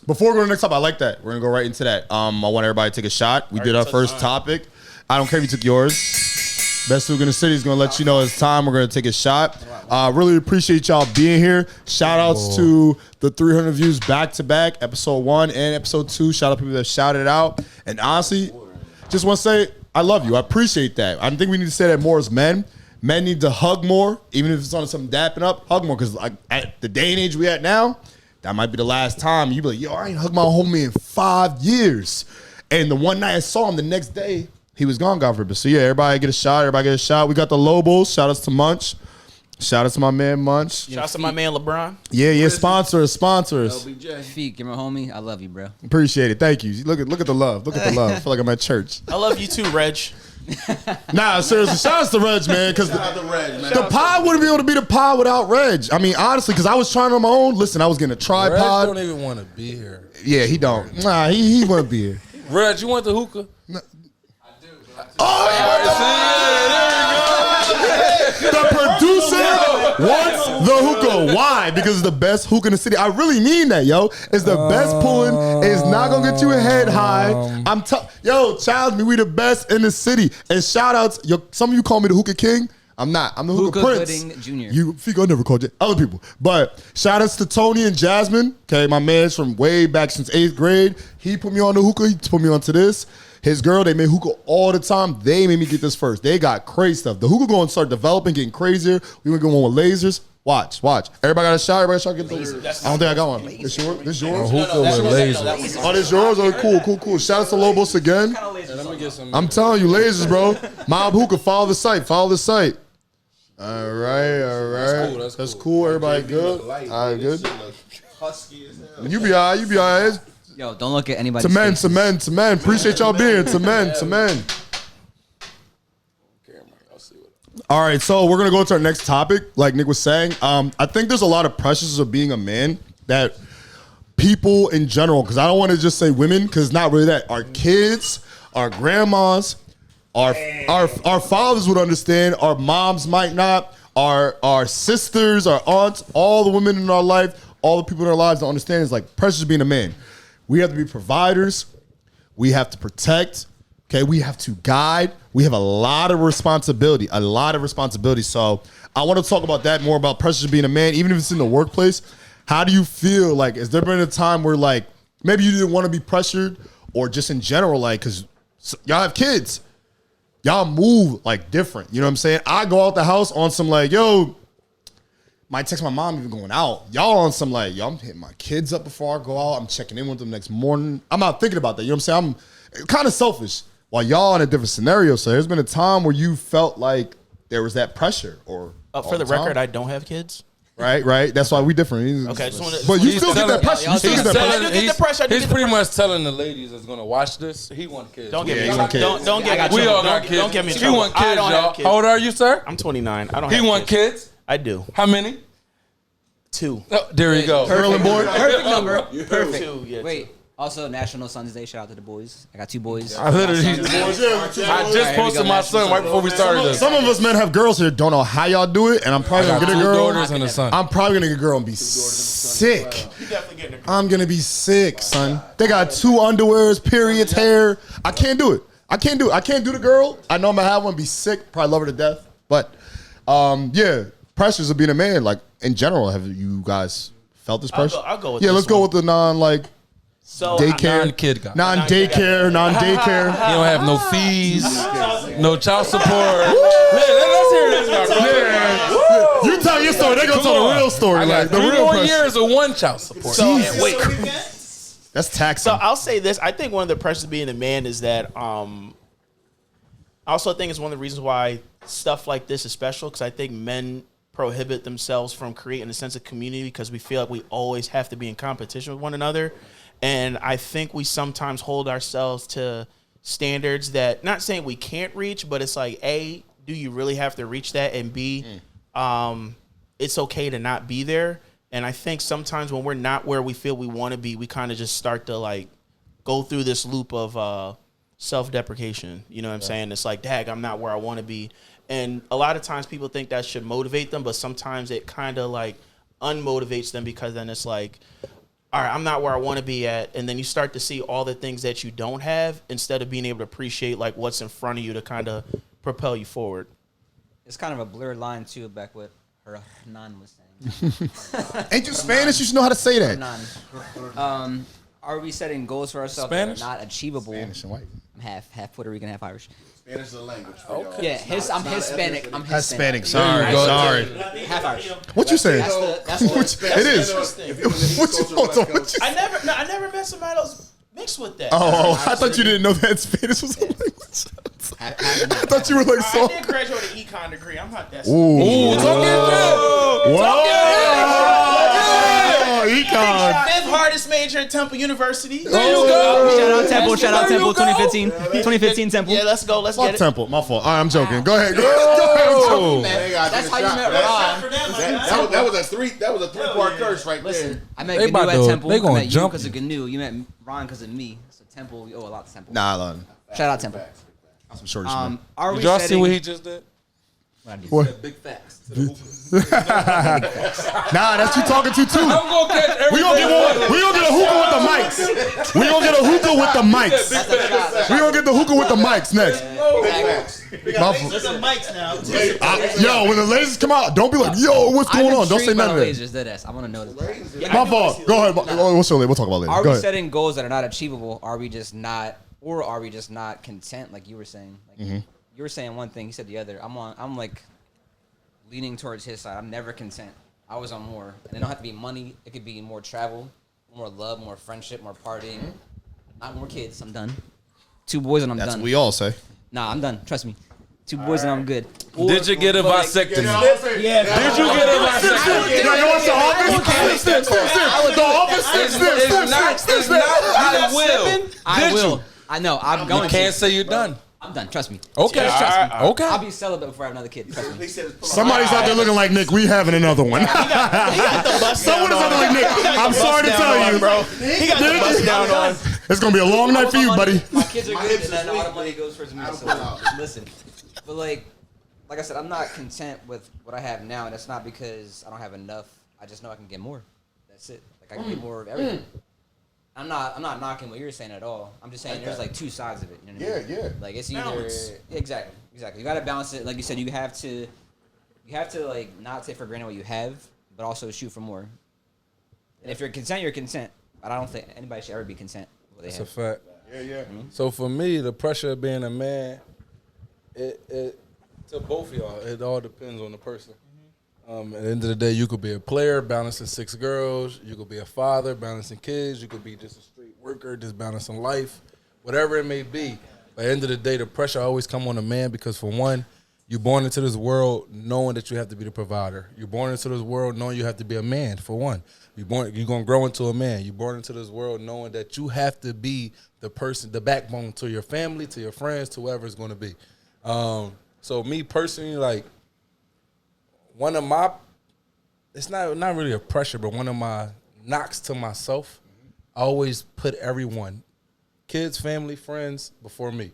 Before we go to the next topic, I like that. We're gonna go right into that. I want everybody to take a shot. We did our first topic. I don't care if you took yours. Best Hook in the City is gonna let you know it's time. We're gonna take a shot. Really appreciate y'all being here. Shout outs to the 300 views back to back, episode 1 and episode 2. Shout out to people that shouted it out. And honestly, just want to say I love you. I appreciate that. I think we need to say that more as men. Men need to hug more, even if it's on something dapping up. Hug more, because like at the day and age we at now, that might be the last time you be like, yo, I ain't hugged my homie in 5 years. And the one night I saw him, the next day, he was gone, God forbid. So yeah, everybody get a shot. Everybody get a shot. We got the Lobos. Shout outs to Munch. Shout out to my man Munch. Shout out to my man LeBron. Yeah, sponsors. Feet, you're my homie. I love you, bro. Appreciate it. Thank you. Look at the love. Look at the love. I feel like I'm at church. I love you too, Reg. Nah, seriously, shout out to Reg, man, because the pod wouldn't be able to be the pod without Reg. I mean, honestly, because I was trying on my own. Listen, I was getting a Reg tripod. don't even want to be here. Yeah, he don't. Nah, he wouldn't be here. Reg, you want the hookah? The producer wants the hookah. Yo, why? Because it's the best hookah in the city. I really mean that, yo. It's the best pulling. It's not gonna get you a head high. Yo, challenge me. We the best in the city. And shout outs. Yo, some of you call me the hookah king. I'm not. I'm the hookah prince. Gooding Jr. You, Fico, I never called you. Other people. But shout outs to Tony and Jasmine. Okay, my man's from way back since 8th grade. He put me on the hookah. He put me onto this. His girl, they made hookah all the time. They made me get this first. They got crazy stuff. The hookah going to start developing, getting crazier. We went going with lasers. Watch. Everybody got a shot. Everybody shot. Get the. I don't think I got one. This yours? This yours? Hookah with lasers. Oh, this yours? Oh, cool. Shout out to Lobos again. Let me get some. I'm telling you, lasers, bro. Mob hookah. Follow the site. All right. That's cool. Everybody good? All right, good. You be all right. Yo, don't look at anybody. To men. Appreciate y'all being here. To men. All right, so we're gonna go to our next topic. Like Nick was saying, I think there's a lot of pressures of being a man that people in general, because I don't want to just say women, because it's not really that. Our kids, our grandmas, our fathers would understand. Our moms might not. Our sisters, our aunts, all the women in our life, all the people in our lives don't understand. Is like pressures of being a man. We have to be providers. We have to protect. Okay, we have to guide. We have a lot of responsibility. So I want to talk about that more, about pressures of being a man, even if it's in the workplace. How do you feel? Like, has there been a time where like maybe you didn't want to be pressured, or just in general, like, because y'all have kids, y'all move like different. You know what I'm saying? I go out the house on some like, yo, might text my mom even going out. Y'all on some like, yo, I'm hitting my kids up before I go out. I'm checking in with them next morning. I'm not thinking about that. You know what I'm saying? I'm kind of selfish. While y'all in a different scenario. So there's been a time where you felt like there was that pressure, or for the record, I don't have kids. Right. That's why we different. Okay, but you still get that pressure. He's pretty much telling the ladies that's gonna watch this. He want kids. Don't get me. Don't get me. We all got kids. Don't get me. He want kids, y'all. How old are you, sir? I'm 29. I don't. He want kids. I do. How many? 2. Oh, there you go. Perfect number. Perfect. 2. Yeah. Wait. Also, National Sons Day. Shout out to the boys. I got 2 boys. I just posted my son right before we started this. Some of us men have girls here. Don't know how y'all do it, and I'm probably gonna get a girl. 2 daughters and a son. I'm probably gonna get a girl and be sick. I'm gonna be sick, son. They got 2 underwears, periods, hair. I can't do it. I can't do the girl. I know I'm gonna have one, be sick, probably love her to death. But yeah, pressures of being a man. Like in general, have you guys felt this pressure? I'll go with yeah. this Let's go with the daycare, non-kid guy. non-daycare. He don't have no fees, no child support. Let's hear this guy. You tell your story. They gonna tell the real story. I got Like the 3 real more pressure. years of 1 child support. So wait. That's taxing. So I'll say this. I think one of the pressures of being a man is that I also think it's one of the reasons why stuff like this is special, because I think men prohibit themselves from creating a sense of community because we feel like we always have to be in competition with one another. And I think we sometimes hold ourselves to standards that, not saying we can't reach, but it's like, A, do you really have to reach that? And B, it's okay to not be there. And I think sometimes when we're not where we feel we want to be, we kind of just start to like go through this loop of self-deprecation. You know what I'm saying? It's like, dag, I'm not where I want to be. And a lot of times people think that should motivate them, but sometimes it kind of like unmotivates them, because then it's like, all right, I'm not where I want to be at. And then you start to see all the things that you don't have instead of being able to appreciate like what's in front of you to kind of propel you forward. It's kind of a blurred line too, back what Hernan was saying. Ain't you Spanish? You should know how to say that. Hernan. Are we setting goals for ourselves that are not achievable? Spanish and white. I'm half Puerto Rican, half Irish. Spanish is a language. Yeah, I'm Hispanic. I'm Hispanic. Hispanic. Sorry. Half Irish. What you saying? That's the It is. What you I never met somebody else mixed with that. Oh, I thought you didn't know that Spanish was a language. I thought you were like I so. did graduate with an econ degree. I'm not that. Ooh, talk your shit. Whoa, econ. 5th hardest major at Temple University. There you go. Shout out Temple 2015 Temple. Yeah, let's go. Let's Fuck get it. Temple. My fault. All right, I'm joking. Go ahead. Go ahead. That's how you met Ron. That was a 3-part curse right Listen, there. I met They Gnu about at to- Temple. they I gonna met you jump because of you. Gnu. You met Ron because of me. So Temple, you owe a lot to Temple. Nah, Lon. Shout out Temple. Some shorty smoke. Are we Did y'all see setting? what he just did? What? Big facts. Nah, that's you talking to too. I'm gonna catch everything. We gonna get a hookah with the mics. We gonna get a hookah with the mics. We gonna get the hookah with the mics next. There's some mics now. Yo, when the lasers come out, don't be like, yo, what's going on? Don't say none of that. Lasers, deadass. I want to know this. My fault. Go ahead. We'll show later. We'll talk about it later. Are Go we ahead. setting goals that are not achievable? Are we just not, or are we just not content? Like you were saying. Like you were saying one thing, he said the other. I'm like leaning towards his side. I'm never content. I was on more, and it don't have to be money. It could be more travel, more love, more friendship, more partying. Not more kids. I'm done. 2 boys and I'm That's done. what we all say. Nah, I'm done. Trust me. 2 boys and I'm good. Did you get a vasectomy? Yeah. Did you get a vasectomy? You know what's the office? The office. It's not. I will. I will. I know. I'm going You can't to. say you're done. I'm done. Trust me. Okay. Just trust me. Okay. I'll be celibate before I have another kid. Trust me. Somebody's out there looking like Nick. We having another one. Someone is out there like Nick. I'm sorry to tell you, bro. He got the bust down on. It's gonna be a long night for you, buddy. My kids are good, and then all the money goes towards me. So listen, but like I said, I'm not content with what I have now, and it's not because I don't have enough. I just know I can get more. That's it. Like I can get more of everything. I'm not knocking what you're saying at all. I'm just saying there's like 2 sides of it. You know what I mean? Yeah. Like it's either Balance. exactly. You got to balance it. Like you said, you have to like not take for granted what you have, but also shoot for more. And if you're content, you're content. But I don't think anybody should ever be content with what they That's have. a fact. Yeah. So for me, the pressure of being a man, it to both of y'all, it all depends on the person. At the end of the day, you could be a player balancing 6 girls. You could be a father balancing kids. You could be just a straight worker just balancing life, whatever it may be. But at the end of the day, the pressure always come on a man because for one, you're born into this world knowing that you have to be the provider. You're born into this world knowing you have to be a man, for one. You're going to grow into a man. You're born into this world knowing that you have to be the person, the backbone to your family, to your friends, to whoever it's going to be. So me personally, like, one of my, it's not really a pressure, but one of my knocks to myself, I always put everyone, kids, family, friends, before me.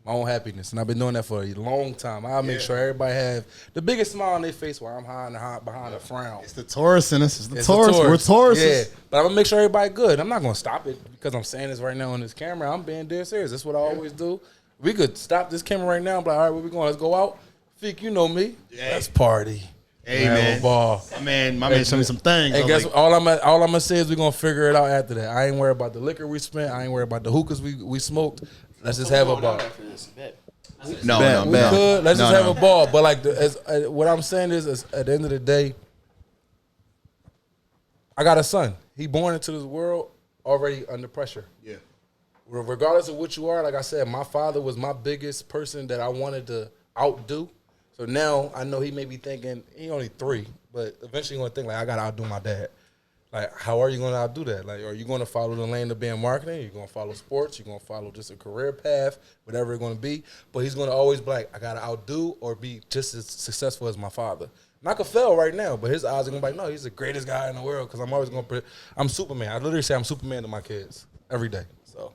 My own happiness. And I've been doing that for a long time. I'll make sure everybody have the biggest smile on their face while I'm hiding behind a frown. It's the Taurus in us. It's the It's Taurus. a We're Tauruses. Yeah, but I'm going to make sure everybody good. I'm not going to stop it because I'm saying this right now on this camera. I'm being dead serious. That's what I always do. We could stop this camera right now and be like, all right, where we going? Let's go out. Feek, you know me. Let's party. Hey, Have a man. ball. My man showed me some things. And I was guess like, what? All I'm gonna say is we're gonna figure it out after that. I ain't worried about the liquor we spent. I ain't worried about the hookahs we smoked. Let's just have a ball. no. We could. Let's just have a ball. But like, what I'm saying is, at the end of the day, I got a son. He born into this world already under pressure. Yeah. Regardless of what you are, like I said, my father was my biggest person that I wanted to outdo. So now I know he may be thinking, he only 3, but eventually he's going to think, like, I got to outdo my dad. Like, how are you going to outdo that? Like, are you going to follow the lane of being marketing? You're going to follow sports? You're going to follow just a career path, whatever it's going to be? But he's going to always be like, I got to outdo or be just as successful as my father. And I could fail right now, but his eyes are going to be like, no, he's the greatest guy in the world because I'm always going to – I'm Superman. I literally say I'm Superman to my kids every day. So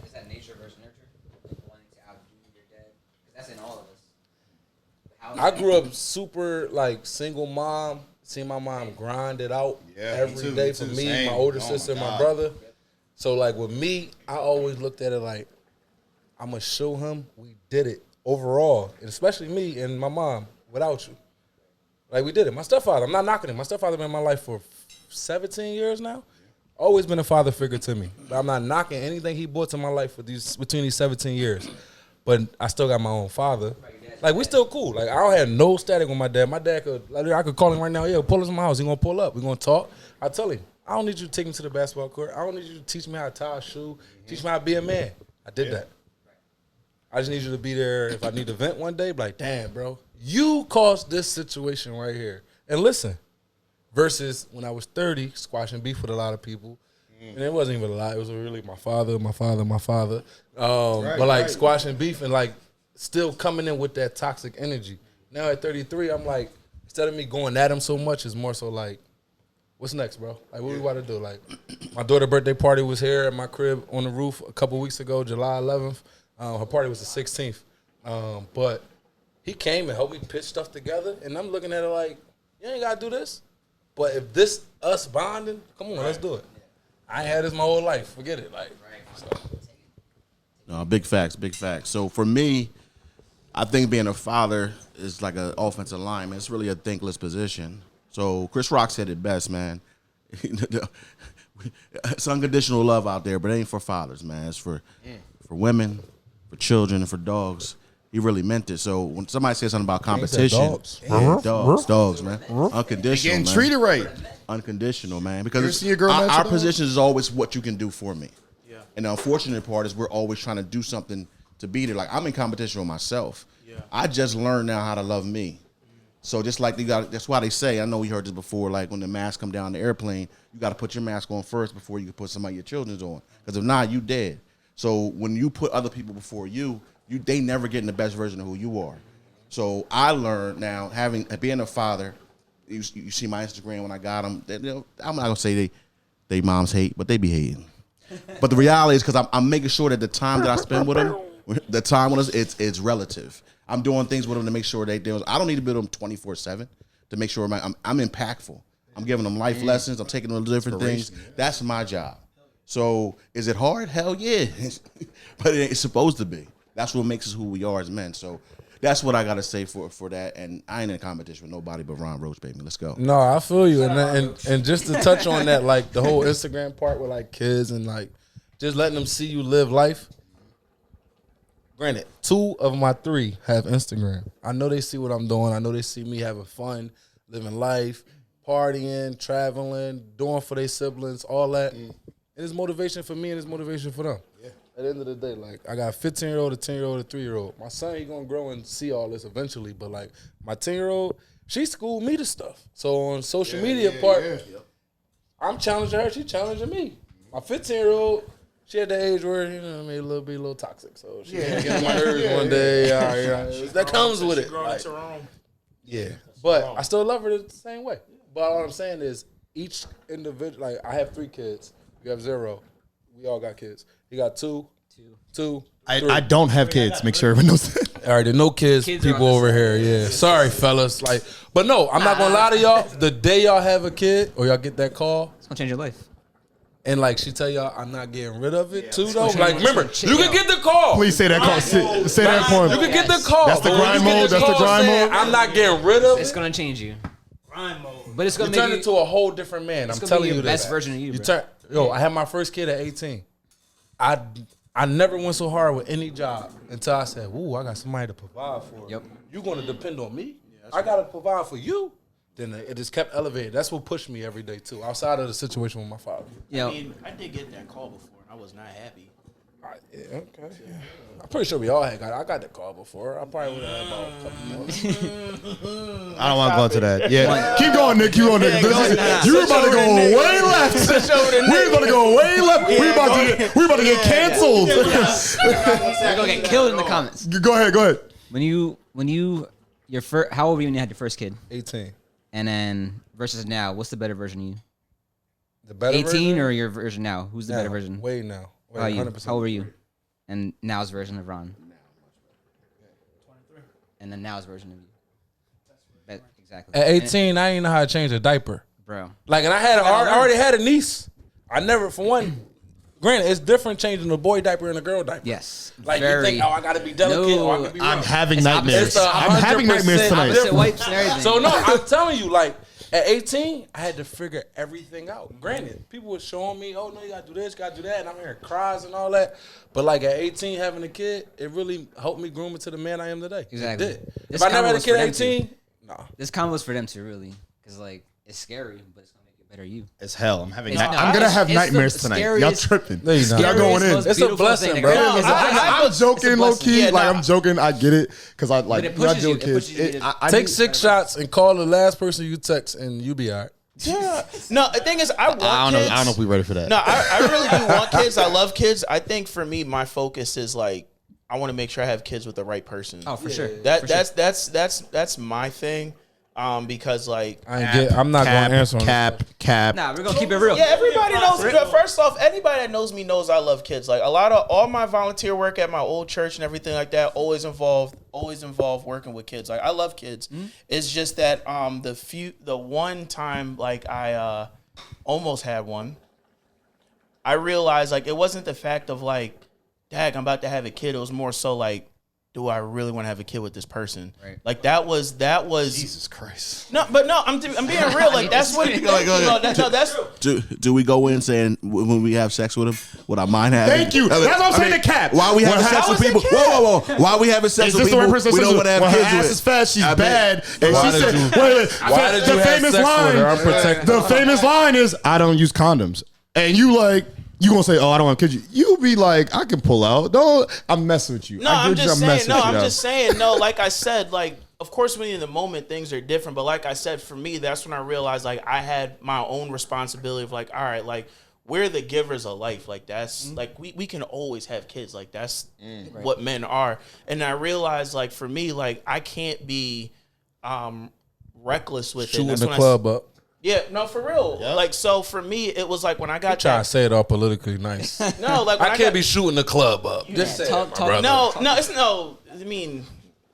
Is that nature versus nurture? Wanting to outdo your dad? 'Cause that's in all of us. I grew up super like single mom. Seen my mom grind it out every day for me, Same. my older Oh, sister, my my God. brother. So like with me, I always looked at it like I'm gonna show him we did it overall, and especially me and my mom without you. Like we did it. My stepfather, I'm not knocking him. My stepfather been in my life for 17 years now. Always been a father figure to me. But I'm not knocking anything he brought to my life for between these 17 years. But I still got my own father. Like, we still cool. Like, I don't have no static with my dad. My dad could, like, I could call him right now. Yeah, pull us in my house. He gonna pull up. We gonna talk. I tell him, I don't need you to take me to the basketball court. I don't need you to teach me how to tie a shoe. Teach me how to be a man. I did that. I just need you to be there if I need to vent one day. Be like, damn, bro, you caused this situation right here. And listen, versus when I was 30, squashing beef with a lot of people. And it wasn't even a lot. It was really my father. But like squashing beef and like still coming in with that toxic energy. Now at 33, I'm like, instead of me going at him so much, it's more so like, what's next, bro? Like, what we about to do? Like, my daughter's birthday party was here at my crib on the roof a couple weeks ago, July 11th. Her party was the 16th. But he came and helped me pitch stuff together, and I'm looking at it like, you ain't gotta do this. But if this us bonding, come on, let's do it. I ain't had this my whole life. Forget it. Like, so. No, big facts, big facts. So for me, I think being a father is like an offensive lineman. It's really a thankless position. So Chris Rock said it best, man. It's unconditional love out there, but it ain't for fathers, man. It's for women, for children, and for dogs. He really meant it. So when somebody says something about competition, dogs, man, unconditional, Getting man. treated right. Unconditional, man. You ever Because seen your girl match our with position is always what you can do for me. Yeah. And the unfortunate part is we're always trying to do something to beat it. Like I'm in competition with myself. Yeah. I just learned now how to love me. So just like that's why they say, I know we heard this before, like when the mask come down the airplane, you got to put your mask on first before you can put somebody your children's on. Because if not, you dead. So when you put other people before you, they never getting the best version of who you are. So I learned now, being a father, you see my Instagram when I got them. I'm not gonna say they moms hate, but they be hating. But the reality is because I'm making sure that the time that I spend with them, the time with us, it's relative. I'm doing things with them to make sure I don't need to build them 24/7 to make sure I'm impactful. I'm giving them life lessons. I'm taking them to different things. That's my job. So is it hard? Hell yeah, but it's supposed to be. That's what makes us who we are as men. So that's what I got to say for that. And I ain't in competition with nobody but Ron Roach, baby. Let's go. No, I feel you. And just to touch on that, like the whole Instagram part with like kids and like just letting them see you live life. Granted, 2 of my 3 have Instagram. I know they see what I'm doing. I know they see me having fun, living life, partying, traveling, doing for their siblings, all that. And it's motivation for me and it's motivation for them. Yeah. At the end of the day, like I got a 15-year-old, a 10-year-old, a 3-year-old. My son, he gonna grow and see all this eventually. But like my 10-year-old, she schooled me to stuff. So on social media I'm challenging her, she challenging me. My 15-year-old, she at the age where, you know, maybe a little toxic. So she can't get on my nerves one day. That comes with it. Like, yeah. But I still love her the same way. But all I'm saying is each individual, like I have 3 kids. You have 0. We all got kids. He got 2. I don't have kids. Make sure everyone knows that. All right, there's no kids people over here. Yeah. Sorry, fellas. Like, but no, I'm not gonna lie to y'all. The day y'all have a kid or y'all get that call, It's gonna change your life. and like she tell y'all, I'm not getting rid of it too though. Like, remember, you can get the call. Please say that call. Say that for You him. can get the call. That's the but when grind you get mode, the that's the call grind saying, mode. I'm not getting rid of It's it. gonna change you. Grind mode. But it's You gonna turn make into a whole different man. I'm gonna telling be you your best that. version of you, bro. Yo, I had my first kid at 18. I never went so hard with any job until I said, "Ooh, I got somebody to provide for. Yep. You gonna depend on me? I gotta provide for you." Then it just kept elevated. That's what pushed me every day too. Outside of the situation with my father. Yeah. I mean, I did get that call before, and I was not happy. Yeah, okay. Yeah. I'm pretty sure we all had I got that call before. I probably would have had about a couple more. I don't want to go into that. Yeah, keep going, Nick. Keep going, Nick. You're about to go way left. We're about to go way left. We're about to get canceled. You're gonna get killed in the comments. Go ahead. How old were you when you had your first kid? 18. And then versus now, what's the better version of you? The better 18 version? or your version now? Who's the better version? Way now. Way, How are you? 100%. How old were you? And now's version of Ron. 23. And then now's version of you. Exactly. At 18, I didn't know how to change a diaper. Bro. Like, and I already had a niece. I never, for one, granted, it's different changing a boy diaper and a girl diaper. Yes. Like, you think, I got to be delicate or I got to be I'm rough. having nightmares. It's 100% I'm having nightmares tonight. Opposite wipes and everything. So, no, I'm telling you, like, at 18, I had to figure everything out. Granted, people were showing me, oh, no, you got to do this, got to do that, and I'm hearing cries and all that. But, like, at 18, having a kid, it really helped me groom into the man I am today. Exactly. It did. This If I never had a combo kid at was for them 18, nah. This combo's for them too, really. Because, like, it's scary, but it's going to make it better you. It's hell. I'm having. It's not. I'm gonna have It's the nightmares tonight. Y'all scariest- tripping. No, you're not. Y'all going in. Most It's a beautiful blessing, thing. bro. I'm joking, low key. Yeah, Like nah. I'm joking. I get it because I like. But it you know, I pushes deal you. with It kids. pushes you to- I Take need- 6 shots and call the last person you text, and you be all right. Yeah. No, the thing is, I want I don't know. kids. I don't know if we're ready for that. No, I really do want kids. I love kids. I think for me, my focus is like I want to make sure I have kids with the right person. Oh, for sure. That's my thing. Because like I'm not going to answer on cap. Nah, we're gonna keep it real. yeah, everybody knows. First off, anybody that knows me knows I love kids. Like a lot of all my volunteer work at my old church and everything like that always involved working with kids. Like I love kids. It's just that the one time like I almost had one, I realized like it wasn't the fact of like, dang, I'm about to have a kid. It was more so like, do I really want to have a kid with this person? Right. Like that was Jesus Christ. No, but no, I'm being real. Like that's what. Do we go in saying when we have sex with him? Would I mind having? Thank you. That's what I'm saying. The cap. While we having sex with people? Whoa. While we having sex with people, we don't want to have when kids her ass with. is fat, she's bad. And Why she did said, you- wait. Why did you have sex with her? I'm protected. The famous line is, I don't use condoms. And you like, you gonna say, oh, I don't want to kid you. You be like, I can pull out. Don't. I'm messing with you. No, I'm just saying. No, like I said, like of course, when you're in the moment, things are different. But like I said, for me, that's when I realized like I had my own responsibility of like, all right, like we're the givers of life. Like that's like we can always have kids. Like that's what men are. And I realized like for me, like I can't be reckless with Shooting it. That's the when club up. Yeah, no, for real. Yep. Like, so for me, it was like when I got Try to say it all politically nice. No, like when I can't be shooting the club up. Just say it, my brother. No, it's no. I mean,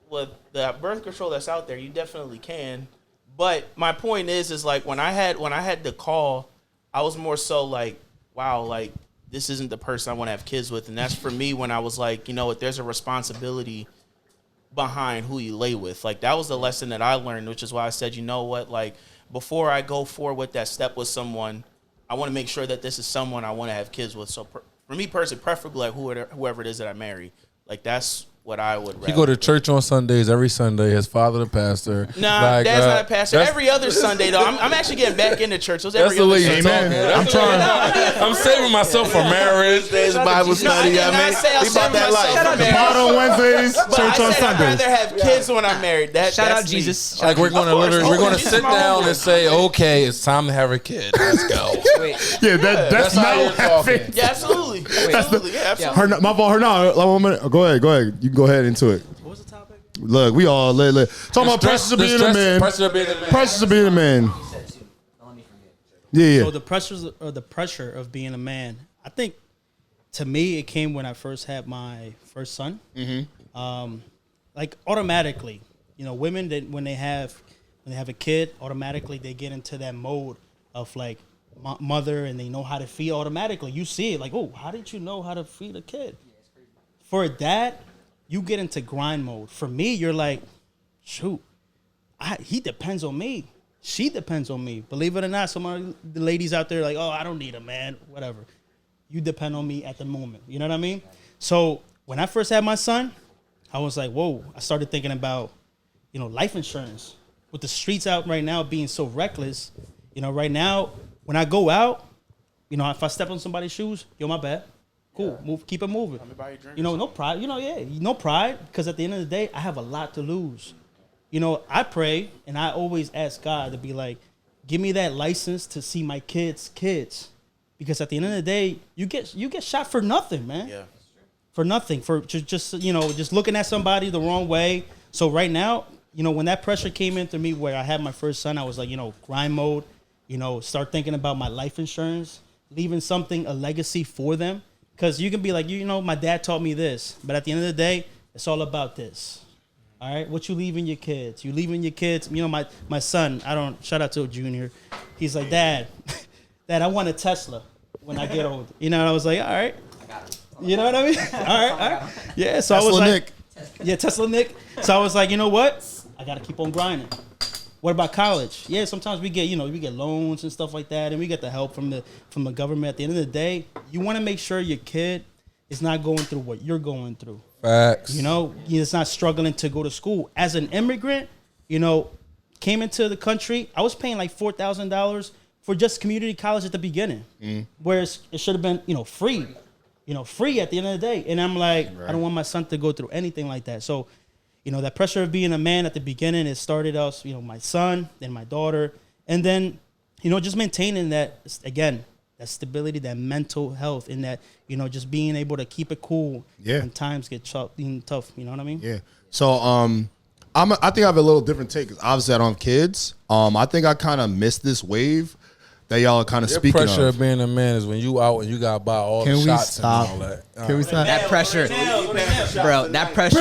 with the birth control that's out there, you definitely can. But my point is like when I had the call, I was more so like, wow, like this isn't the person I want to have kids with, and that's for me when I was like, you know what, there's a responsibility behind who you lay with. Like that was the lesson that I learned, which is why I said, you know what, like. Before I go forward with that step with someone, I want to make sure that this is someone I want to have kids with. So for me personally, preferably like whoever it is that I marry, like that's what I would rather. He go to church on Sundays, every Sunday. His father the pastor. Nah, like, Dad's not a pastor. Every other Sunday, though. I'm actually getting back into church. Those That's every the other way you Sunday. talk. I'm trying. I'm saving myself for marriage. There's Bible study. I about that life. Pod on Wednesdays, But church on I said I'd Sundays. rather have kids when I'm married. Shout out that's me. Jesus. Like we're gonna we're gonna Jesus sit my down homeboy. and say, okay, it's time to have a kid. Let's go. Wait, Yeah, that's how not you're what happened. talking. Yeah, absolutely. Absolutely. Yeah, absolutely. My fault. Go ahead. You can go ahead into it. What was the topic? Look, we all talking about pressures of being a man. Pressure of being a man. Pressures of being a man. Yeah. So the pressure of being a man. I think to me it came when I first had my first son. Like automatically, you know, women that when they have a kid, automatically they get into that mode of like mother, and they know how to feed automatically. You see it like, oh, how did you know how to feed a kid? For a dad, you get into grind mode. For me, you're like, shoot, he depends on me. She depends on me. Believe it or not, some of the ladies out there are like, oh, I don't need a man, whatever. You depend on me at the moment. You know what I mean? So when I first had my son, I was like, whoa. I started thinking about, you know, life insurance. With the streets out right now being so reckless, you know, right now, when I go out, you know, if I step on somebody's shoes, yo, my bad. Cool, move, keep it moving. You know, no pride. You know, no pride, because at the end of the day, I have a lot to lose. You know, I pray and I always ask God to be like, give me that license to see my kids, because at the end of the day, you get shot for nothing, man. Yeah. For nothing, for just you know, just looking at somebody the wrong way. So right now, you know, when that pressure came into me, where I had my first son, I was like, you know, grind mode. You know, start thinking about my life insurance, leaving a legacy for them. Because you can be like, you know, my dad taught me this, but at the end of the day, it's all about this. All right, what you leaving your kids? You leaving your kids? You know, my son. Shout out to Junior. He's like, Dad, I want a Tesla when I get old. You know, and I was like, all right. You know what I mean? All right. Yeah. So Tesla I was like, Nick. Yeah, Tesla Nick. So I was like, you know what? I gotta keep on grinding. What about college? Yeah, sometimes we get loans and stuff like that, and we get the help from the government. At the end of the day, you want to make sure your kid is not going through what you're going through. Facts. You know, he's not struggling to go to school. As an immigrant, you know, came into the country, I was paying like $4,000 for just community college at the beginning, whereas it should have been, you know, free. You know, free at the end of the day. And I'm like, I don't want my son to go through anything like that. So, you know, that pressure of being a man at the beginning, it started us, you know, my son, then my daughter, and then, you know, just maintaining that, again, that stability, that mental health, and that, you know, just being able to keep it cool when times get tough. You know what I mean? Yeah. So, I think I have a little different take because obviously I don't have kids. I think I kind of missed this wave that y'all are kind of Your speaking pressure of. of being a man is when you out and you got to buy all Can the we shots stop? and all that. Can we stop? That pressure, bro. That pressure.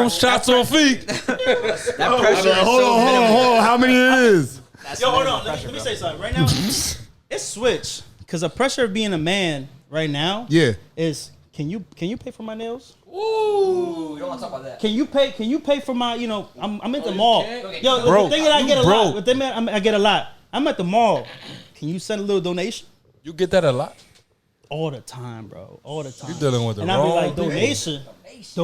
Shots on feet. That pressure. Hold on. How many it is? Yo, hold on. Let me say something. Right now, it's switched. Because the pressure of being a man right now is can you pay for my nails? Ooh, we don't want to talk about that. Can you pay for my, I'm at the mall. Yo, broke. the thing that I get a You lot. broke. With them, I get a lot. I'm at the mall. Can you send a little donation? You get that a lot. All the time, bro. All the time. You dealing with the and I be wrong like, people.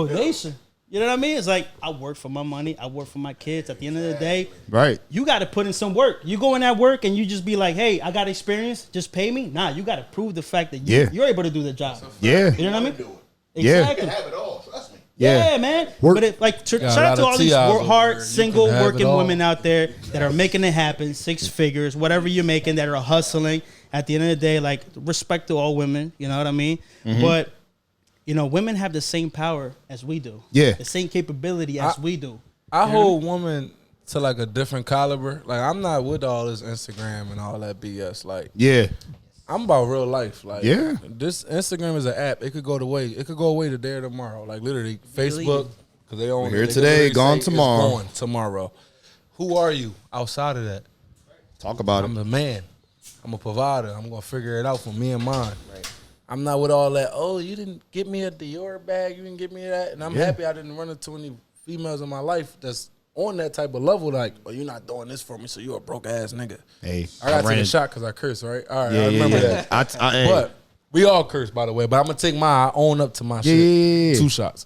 donation. You know what I mean? It's like, I work for my money. I work for my kids. At the end of the day, Right. you got to put in some work. You go in that work and you just be like, hey, I got experience. Just pay me. Nah, you got to prove the fact that you're able to do the job. Yeah. You know what I mean? Yeah. Exactly. Have it all. Trust me. Yeah, man. Work. But shout a out lot to of all these TIs over hard, there. You single, can have it working all. women out there that are making it happen, 6 figures, whatever you're making, that are hustling. At the end of the day, like, respect to all women. You know what I mean? But, women have the same power as we do. Yeah. The same capability as we do. I hold women to like a different caliber. Like I'm not with all this Instagram and all that BS. Like Yeah. I'm about real life. Like Yeah. this Instagram is an app. It could go away. It could go away today or tomorrow. Like literally Facebook because they own Here it. They today, could literally gone say it's tomorrow. Going tomorrow. Who are you outside of that? Talk about I'm it. a man. I'm a provider. I'm gonna figure it out for me and mine. Right. I'm not with all that. Oh, you didn't get me a Dior bag. You didn't get me that, and I'm happy I didn't run into any females in my life that's on that type of level. Like, oh, you're not doing this for me, so you a broke ass nigga. Hey, I gotta ran take a it. shot because I curse, right? All right, Yeah, I remember yeah. that. Hey. But we all curse, by the way. But I'm gonna take mine. I own up to my shit. Yeah. 2 shots.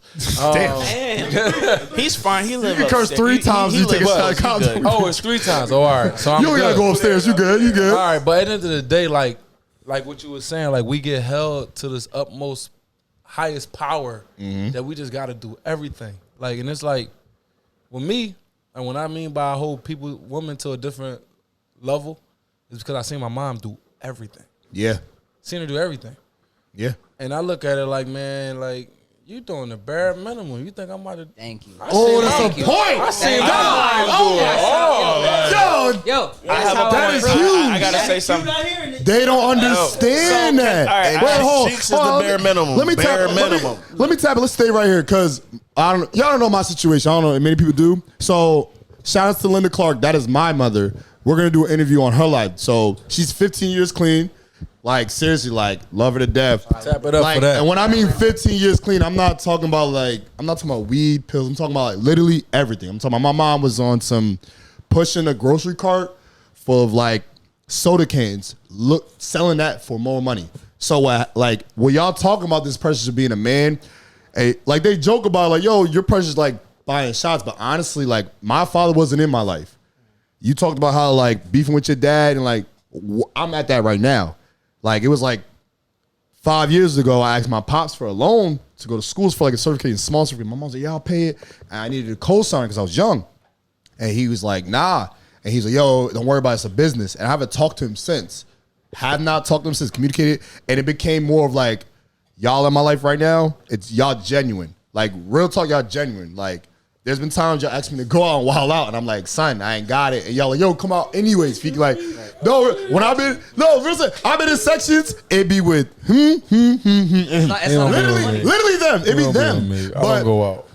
He's fine. He live You can curse upstairs. 3 times. You take a shot of condoms. Oh, it's 3 times. Oh, all right. So I'm You don't gotta good. go upstairs. You good. You good. All right, but at the end of the day, like what you were saying, like we get held to this utmost highest power that we just got to do everything. Like, and it's like with me, and when I mean by I hold women to a different level, is because I seen my mom do everything. Yeah. Seen her do everything, Yeah. and I look at it like, man, like you doing the bare minimum. You think I'm about to? Thank you. Oh, that's Thank a you. point. I seen Thank my Yo, Yo, that's how that I is work. huge. I gotta say something. they don't understand So, that. all right, Wait, hold Cheeks is the bare minimum. Let me Bare tap. minimum. Let me tap it. Let's stay right here because y'all don't know my situation. I don't know if many people do. So shout out to Linda Clark. That is my mother. We're gonna do an interview on her life. So she's 15 years clean. Like seriously, like love her to death. Tap it up Like, for that. and when I mean 15 years clean, I'm not talking about weed, pills. I'm talking about like literally everything. I'm talking about my mom was on some pushing a grocery cart full of like soda cans, selling that for more money. So like when y'all talking about this pressure of being a man, like they joke about like, yo, your pressure's like buying shots, but honestly, like my father wasn't in my life. You talked about how like beefing with your dad and like I'm at that right now. Like it was like 5 years ago, I asked my pops for a loan to go to schools for like a certificate, small certificate. My mom said, yeah, I'll pay it. And I needed a co-sign because I was young. And he was like, nah. And he's like, yo, don't worry about it. It's a business. And I haven't talked to him since. Have not talked to him since, communicated. And it became more of like, y'all in my life right now, it's y'all genuine. Like real talk, y'all genuine. Like there's been times y'all ask me to go out and wild out. And I'm like, son, I ain't got it. And y'all like, yo, come out anyways. Feet like, no, when I've been in sections, it be with It's not literally them. It be don't them. be on me. I But don't go out.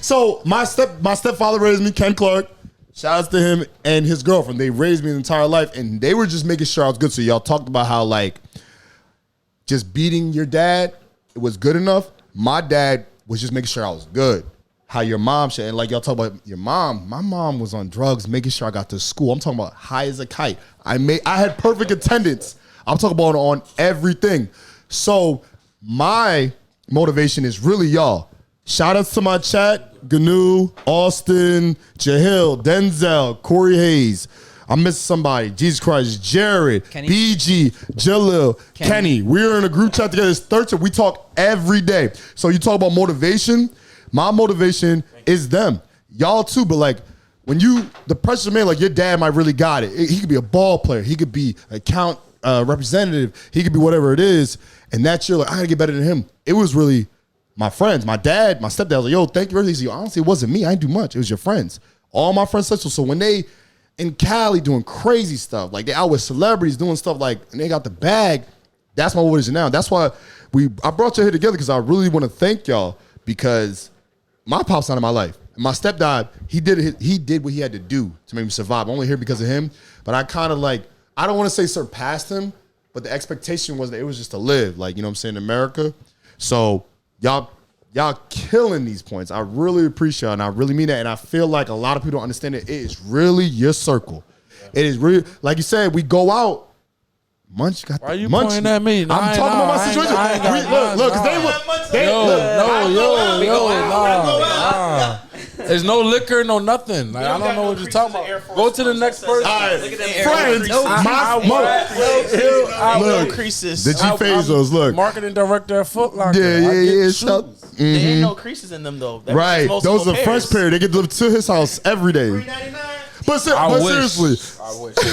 So my stepfather raised me, Ken Clark. Shout out to him and his girlfriend. They raised me the entire life, and they were just making sure I was good. So y'all talked about how like just beating your dad, it was good enough. My dad was just making sure I was good. How your mom should, and like y'all talk about your mom. My mom was on drugs, making sure I got to school. I'm talking about high as a kite. I had perfect attendance. I'm talking about on everything. So my motivation is really y'all. Shout outs to my chat, Gnu, Austin, Jahil, Denzel, Corey Hayes. I'm missing somebody. Jesus Christ, Jared, Kenny. BG, Jalil, Kenny. We're in a group chat together. It's 13. We talk every day. So you talk about motivation. My motivation is them. Y'all too, but like when the pressure man, like your dad might really got it. He could be a ball player. He could be account representative. He could be whatever it is. And that's your like, I gotta get better than him. It was really my friends, my dad, my stepdad was like, yo, thank you for everything. So, honestly, it wasn't me. I didn't do much. It was your friends. All my friends said so. So when they in Cali doing crazy stuff, like they out with celebrities doing stuff like, and they got the bag, that's my motivation now. That's why I brought you here together because I really want to thank y'all because my pop's not in my life. And my stepdad, he did what he had to do to make me survive. I'm only here because of him. But I kind of like, I don't want to say surpassed him, but the expectation was that it was just to live, like, you know what I'm saying, in America. So y'all killing these points. I really appreciate it, and I really mean that. And I feel like a lot of people don't understand it. It is really your circle. It is really, like you said, we go out. Munch got. Why you Munch, pointing at me? No, I'm talking about my situation. Look, because they Nah. There's no liquor, no nothing. Like, I don't know what you're talking about. Go to the next person. All right, Look at them friends. Look, creases. The G phase those. Look, Marketing director at Foot Locker. yeah. There ain't no creases in them though. That Right, was those are multiple fresh pairs. pair. They get delivered to his house every day. But seriously, I wish.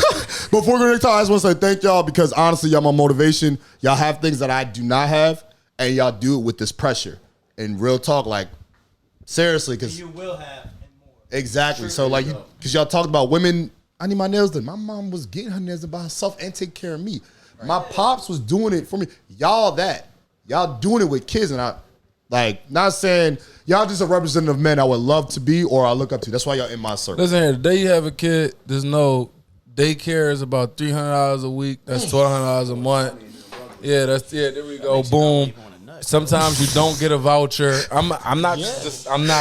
before we go to talk, I just want to say thank y'all because honestly, y'all my motivation. Y'all have things that I do not have, and y'all do it with this pressure. And real talk, like seriously, because You will have and more. exactly. So like, because y'all talked about women. I need my nails done. My mom was getting her nails done by herself and take care of me. My pops was doing it for me. Y'all doing it with kids, and I. Like, not saying y'all just a representative of men I would love to be or I look up to. That's why y'all in my circle. Listen here, the day you have a kid, there's no daycare is about $300 a week. That's $1,200 a month. Yeah, there we go. Boom. Sometimes you don't get a voucher. I'm not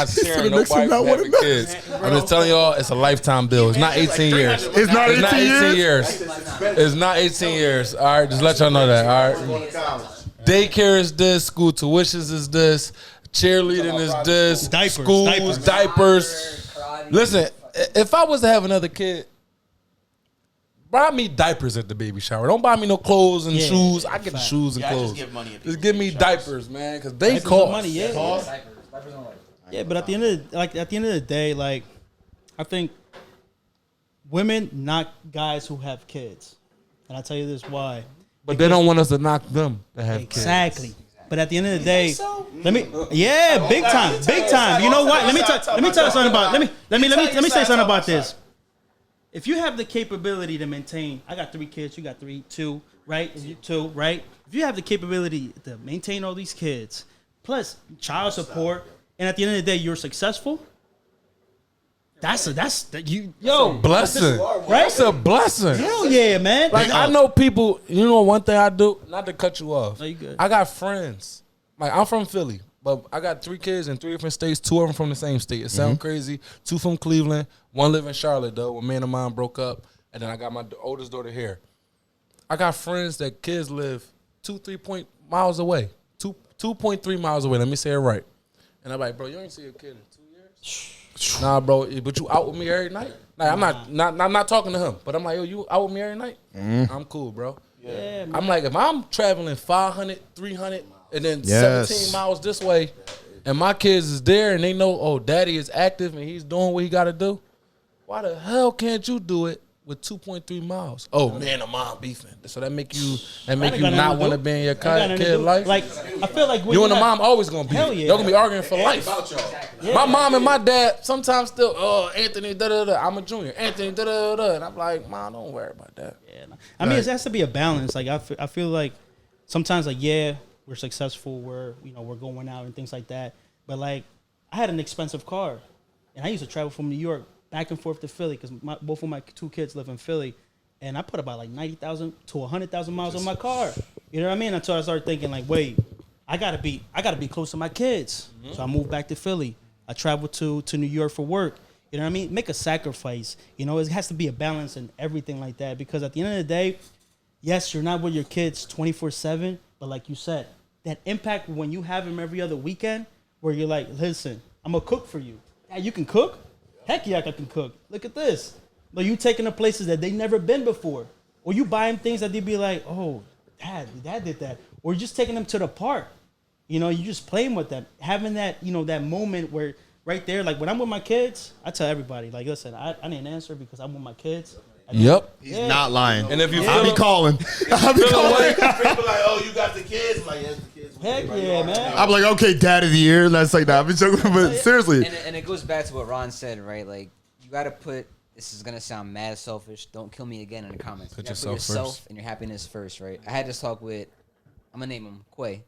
sharing nobody from having kids. I'm just telling y'all it's a lifetime bill. It's not 18 years. It's not 18 years? It's not 18 years. All right, just let y'all know that. All right. Daycare is this, school tuitions is this, cheerleading is this, Diapers. diapers. Listen, if I was to have another kid, buy me diapers at the baby shower. Don't buy me no clothes and shoes. I get the shoes and clothes. Just give me diapers, man, because they Diapers cost. are money, yeah, but at the end of the day, like I think women knock guys who have kids, and I'll tell you this why. But they don't want us to knock them to have kids. Exactly. But at the end of the day, big time. You know what? Let me tell you something about. Let me say something about this. If you have the capability to maintain, I got 3 kids, you got 2, right? You 2, right? If you have the capability to maintain all these kids, plus child support, and at the end of the day you're successful, that's Blessing. right? That's a blessing. Hell yeah, man. Like, I know people, you know one thing I do? Not to cut you off. No, you good. I got friends. Like, I'm from Philly, but I got 3 kids in 3 different states, 2 of them from the same state. It sounds crazy. 2 from Cleveland. 1 live in Charlotte, though, when a man of mine broke up. And then I got my oldest daughter here. I got friends that kids live 2.3 miles away. 2.3 miles away. Let me say it right. And I'm like, bro, you ain't see a kid in 2 years? Nah, bro, but you out with me every night? Like, I'm not talking to him, but I'm like, yo, you out with me every night? I'm cool, bro. Yeah, man. I'm like, if I'm traveling 500, 300, and then 17 miles this way, and my kids is there and they know, oh, daddy is active and he's doing what he got to do, why the hell can't you do it with 2.3 miles? Oh, man, I'm mom beefing. So that make you not want to be in your kid life? Like, I feel like you and the mom always going to be. Hell yeah. Y'all going to be arguing for life. Yeah. My mom and my dad sometimes still, oh, Anthony, da-da-da. I'm a junior. Anthony, da-da-da. And I'm like, Mom, don't worry about that. Yeah, no. I mean, it has to be a balance. Like, I feel like sometimes, like, yeah, we're successful. We're going out and things like that. But, like, I had an expensive car. And I used to travel from New York back and forth to Philly because both of my 2 kids live in Philly. And I put about, like, 90,000 to 100,000 miles on my car. You know what I mean? Until I started thinking, like, wait, I gotta be close to my kids. So I moved back to Philly. I traveled to New York for work. You know what I mean? Make a sacrifice. You know, it has to be a balance and everything like that. Because at the end of the day, yes, you're not with your kids 24/7, but like you said, that impact when you have them every other weekend, where you're like, listen, I'm gonna cook for you. Yeah, you can cook? Heck yeah, I can cook. Look at this. But you taking them places that they never been before, or you buying things that they'd be like, oh, dad did that, or you're just taking them to the park. You know, you just playing with them, having that, that moment where right there, like when I'm with my kids, I tell everybody, like, listen, I didn't answer because I'm with my kids. Yep. He's not lying. And if you I'll be calling. I'll be calling. People like, oh, you got the kids? I'm like, yes, the kids. Heck yeah, man. I'm like, okay, dad of the year. And that's like, nah, I'm joking, but seriously. And it goes back to what Ron said, right? Like, you got to put, this is going to sound mad selfish. Don't kill me again in the comments. Put You gotta yourself first. and your happiness first, right? I had this talk with, I'm going to name him, Quay.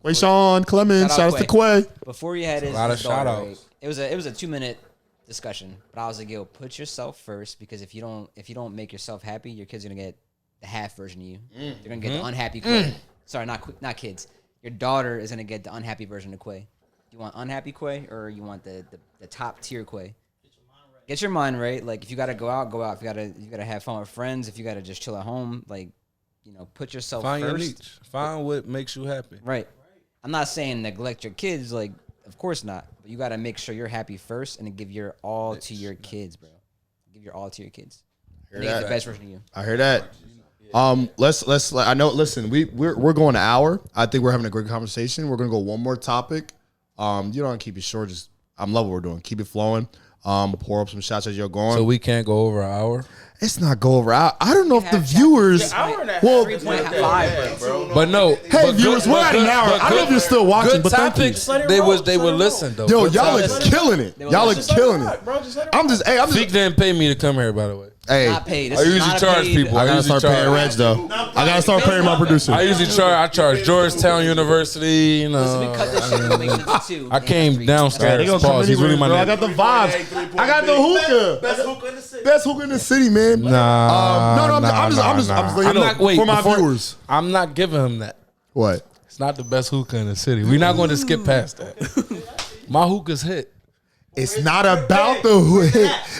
Quay Sean, Clemens, shout out to Quay. Before he had his, A lot of his daughter, shout-outs. right? It was a 2-minute discussion, but I was like, yo, put yourself first, because if you don't make yourself happy, your kids are gonna get the half version of you. They're gonna get the unhappy Quay. Sorry, not kids. Your daughter is gonna get the unhappy version of Quay. You want unhappy Quay, or you want the top tier Quay? Get your mind right. Like, if you gotta go out, go out. If you gotta have fun with friends. If you gotta just chill at home, like, put yourself Find your first. niche. Find what makes you happy. Right. I'm not saying neglect your kids, like, of course not. But you got to make sure you're happy first and give your all to your kids, bro. Give your all to your kids. And they get the best version of you. I hear that. Let's. I know. Listen, we're going an hour. I think we're having a great conversation. We're gonna go one more topic. You don't keep it short. Just I'm loving what we're doing. Keep it flowing. Pour up some shots as you're going. So we can't go over an hour. It's not go over. I don't know if the Have viewers. Hour and a half. Well, 3.5, bro. But no. Hey, viewers, we're at an hour. I don't know if you're still watching, Good but thank you. topics. Let it They roll. would Let it listen though. Yo, Good y'all topics. are killing it. Y'all are Just let killing rock, it. bro. Just let it I'm just. Hey, I'm Feek just. didn't pay me to come here, by the way. Hey, Not paid. This I is usually not a charge paid- people. I gotta usually start paying Reg though. I gotta start paying my producer. I usually charge Georgetown University. You Listen, we know, cut this shit. We'll make it into two. I came They downstairs. gonna come Pause. He's really anywhere, my bro. I name. got the vibes. I got the hookah. Best hookah in the city. Best hookah in the city, man. Nah, no, I'm just nah. letting you know, not. Wait, for my before- viewers. I'm not giving him that. What? It's not the best hookah in the city. We're not going to skip past that. My hookah's hit. It's not about the hook.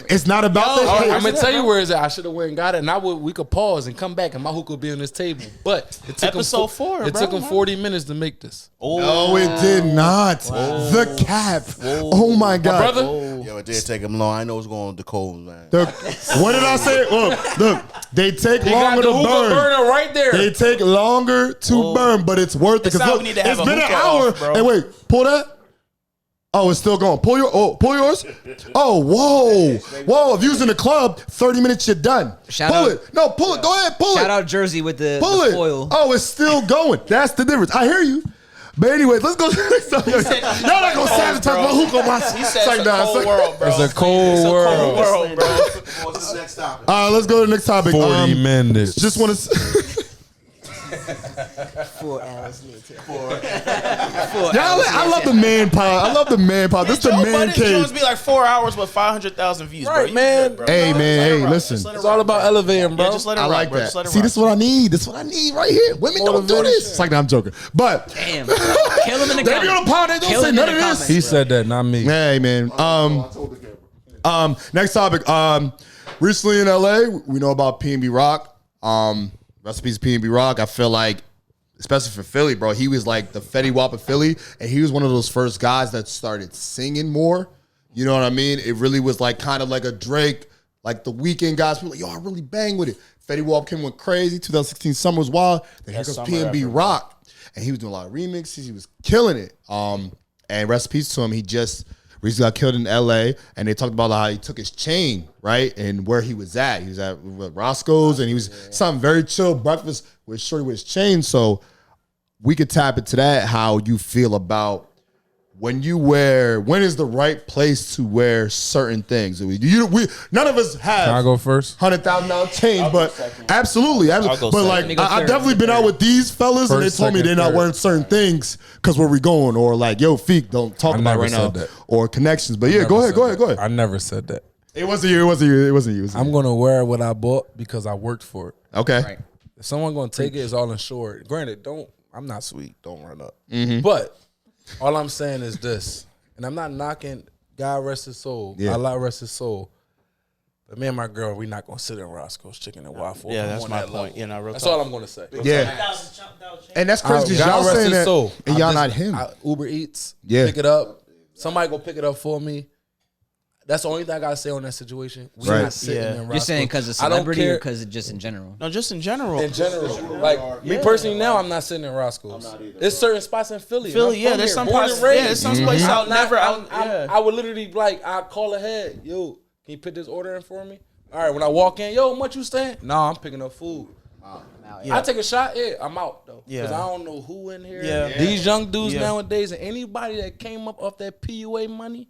It's not about the I'm hit. gonna tell you where it's at. I should have went and got it, and we could pause and come back, and my hookah would be on this table. But it took Episode 4, It bro. took him 40 minutes to make this. No, it did not. The cap. Oh my God. Brother, Yo, it did take him long. I know it's going to cold, man. What did I say? Look, they take you got longer the to hookah burn. burner right there. They take longer to burn, but it's worth it. It's not Look, we need to have it's a been an hookah hour. off, bro. Hey, wait, pull that. Oh, it's still going. Pull yours. Oh, whoa. If you was in the club, 30 minutes, you're done. Shout pull out- it. No, pull it. Go ahead, pull it. Shout out Jersey with the Pull it. foil. Oh, it's still going. That's the difference. I hear you. But anyways, let's go to the next topic. Y'all not gonna sabotage my hookah. He said it's a cold world, bro. It's a cold world. World, bro. What's the next topic? Let's go to the next topic. 40 minutes. Just want to. 4 hours later. I love the man pod. I love the man pod. This is the Joe man Budden cave. Jones be like 4 hours with 500,000 views, bro. Right, You man. good, bro. Hey, man. Just let Hey, it rock. listen. Just let it It's all rock, about bro. elevating, bro. Yeah, just let it I rock, like bro. that. Just let it See, rock. this is what I need. This is what I need right here. Women don't do this. It's like, nah, I'm joking. But Damn. Kill him in the they be on the comments. pod. They don't Kill say him none in of the this. comments. He said that, not me. Hey, man. Next topic. Recently in LA, we know about PNB Rock. Recipes PNB Rock. I feel like, especially for Philly, bro, he was like the Fetty Wap of Philly, and he was one of those first guys that started singing more. You know what I mean? It really was like kind of like a Drake, like the Weekend guys. People like, yo, I really bang with it. Fetty Wap came went crazy. 2016 summer was wild. Then here That goes summer PNB effort. Rock, and he was doing a lot of remixes. He was killing it. And rest in peace to him. He just recently got killed in LA, and they talked about how he took his chain, right? And where he was at. He was at Roscoe's, and he was something very chill, breakfast with shorty with his chain. So we could tap into that, how you feel about when is the right place to wear certain things. None of us have Can I go first? $100,000 chains, but absolutely. go But second. like, Let me go I've third. definitely been out with these fellas, and they First, told me second, they're not third. wearing certain things because where we going, or like, yo, Feek, don't talk I about it never right now, said that. or connections. But yeah, go ahead. I never said that. It wasn't you. I'm gonna wear what I bought because I worked for it. Okay. Right. If someone gonna take it, it's all insured. Granted, I'm not sweet. Don't run up. Mm-hmm. But all I'm saying is this, and I'm not knocking God rest his soul. Yeah. Allah rest his soul. But me and my girl, we not gonna sit in Roscoe's Chicken and Waffle. Yeah, I'm that's on my that point. level. Yeah, no, real That's talk. all I'm gonna say. Yeah. And that's crazy because y'all God rest saying his that, soul. and y'all not him. Uber Eats. Yeah. Pick it up. Somebody go pick it up for me. That's the only thing I gotta say on that situation. We Right. not sitting Yeah. in You're Roscoe's. saying because of I don't celebrity or care. because of just in general? No, just in general. In general, like me personally, now I'm not sitting in Roscoe's. There's certain spots in Philly. and I'm Philly, yeah, from there's here, some born parts. and raised. Yeah, there's some place I'm out not- never I'm- out. I'm- Yeah. I would literally like, I call ahead. Yo, can you put this order in for me? All right, when I walk in, yo, how much you staying? No, I'm picking up food. out. Yeah. I take a shot, I'm out though. Yeah. Because I don't know who in here. Yeah. These young dudes Yeah. nowadays, and anybody that came up off that PUA money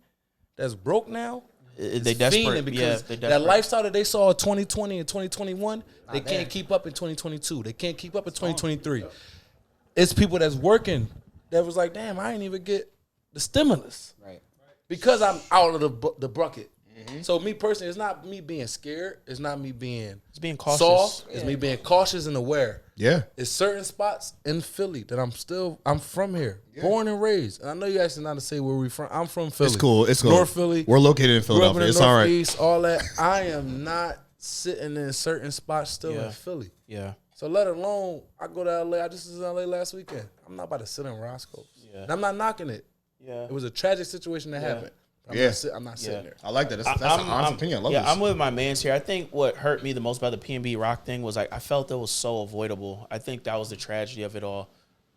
that's broke now, They is desperate. fiending because They that desperate. lifestyle that they saw in 2020 and 2021, they there. can't keep up in 2022. They can't keep up in 2023. It's people that's working that was like, damn, I ain't even get the stimulus Right. because I'm out of the bucket. So me personally, it's not me being scared. It's not me being It's being cautious. soft. It's me being cautious and aware. Yeah. It's certain spots in Philly that I'm from here, born and raised. And I know you actually not to say where we from. I'm from Philly. It's cool. It's cool. North Philly. We're located in Grew up in Philadelphia. the It's all right. Northeast, all that. I am not sitting in certain spots still Yeah. in Philly. Yeah. So let alone I go to LA. I just was in LA last weekend. I'm not about to sit in Roscoe's. Yeah. And I'm not knocking it. Yeah. It was a tragic situation that happened. I'm not sitting there. I like that. That's an honest opinion. I love this. I'm with my mans here. I think what hurt me the most about the PNB Rock thing was like I felt it was so avoidable. I think that was the tragedy of it all.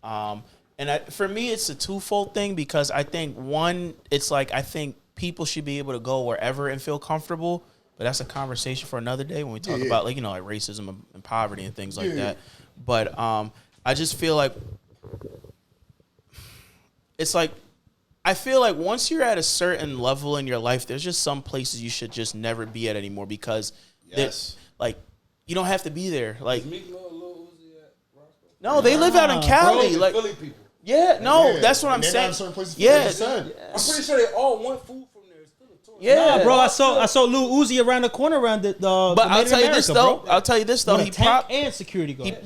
For me, it's a twofold thing because I think one, it's like I think people should be able to go wherever and feel comfortable. But that's a conversation for another day when we talk about like racism and poverty and things like that. But I just feel like it's like I feel like once you're at a certain level in your life, there's just some places you should just never be at anymore because like you don't have to be there. Like no, they live out in Cali. Like Philly people. yeah, no, that's what I'm They're not saying. in certain places. Yeah, I'm pretty sure they all want food from there. It's still a tourist. yeah, Nah, bro, I saw Lil Uzi around the corner around the But I'll tell you this though. I'll tell you this though. With a He tank prop. and security guard.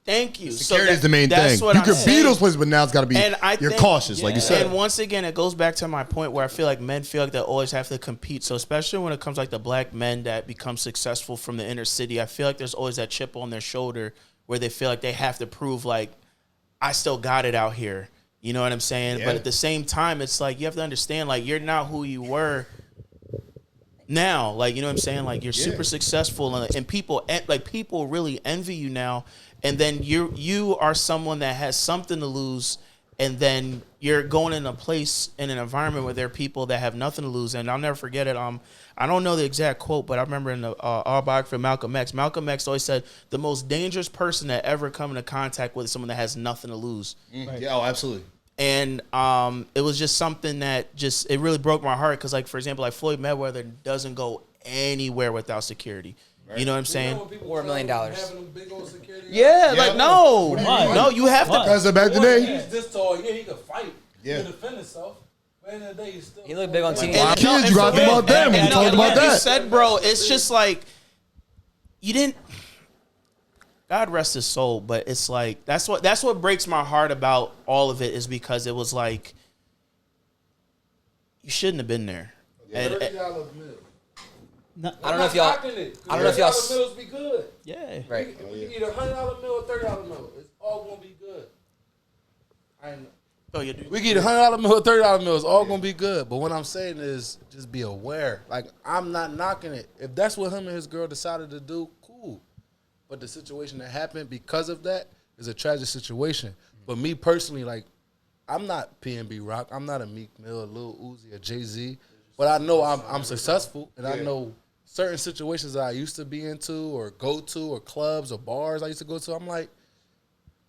Thank you. Security is the main that's thing. what You I'm could be saying. those places, but now it's got to be. And I You're think- cautious, like you said. And once again, it goes back to my point where I feel like men feel like they always have to compete. So especially when it comes like the black men that become successful from the inner city, I feel like there's always that chip on their shoulder where they feel like they have to prove like I still got it out here. You know what I'm saying? Yeah. But at the same time, it's like you have to understand like you're not who you were now. Like, you know what I'm saying? Like you're super successful and people really envy you now. And then you are someone that has something to lose, and then you're going in a place in an environment where there are people that have nothing to lose. And I'll never forget it. I don't know the exact quote, but I remember in the autobiography of Malcolm X. Malcolm X always said the most dangerous person that ever come into contact with is someone that has nothing to lose. Yeah, oh, absolutely. And it was just something that it really broke my heart because, like, for example, like Floyd Mayweather doesn't go anywhere without security. You know what I'm saying? Or $1 million. Yeah, like no, What do you mean? no, you have to. Because back today, He's this tall. Yeah, he could fight. Yeah. He could defend himself. But at the end of the day, he's still. He looked big on TV. Wow. Kids, you gotta think about them. We talked about You that. said, bro, it's just like you didn't. God rest his soul, but it's like that's what breaks my heart about all of it is because it was like you shouldn't have been there. And, $30 meal. No, I don't know if y'all. I don't know if y'all. $30 meals be good. yeah, Right. You can eat $100 meal or $30 meal. It's all gonna be good. oh, you We get $100 meal or $30 meal. It's all gonna be good. But what I'm saying is, just be aware. Like I'm not knocking it. If that's what him and his girl decided to do, cool. But the situation that happened because of that is a tragic situation. But me personally, like, I'm not PNB Rock. I'm not a Meek Mill, a Lil Uzi, a Jay-Z. But I know I'm successful, and I know certain situations that I used to be into or go to or clubs or bars I used to go to. I'm like,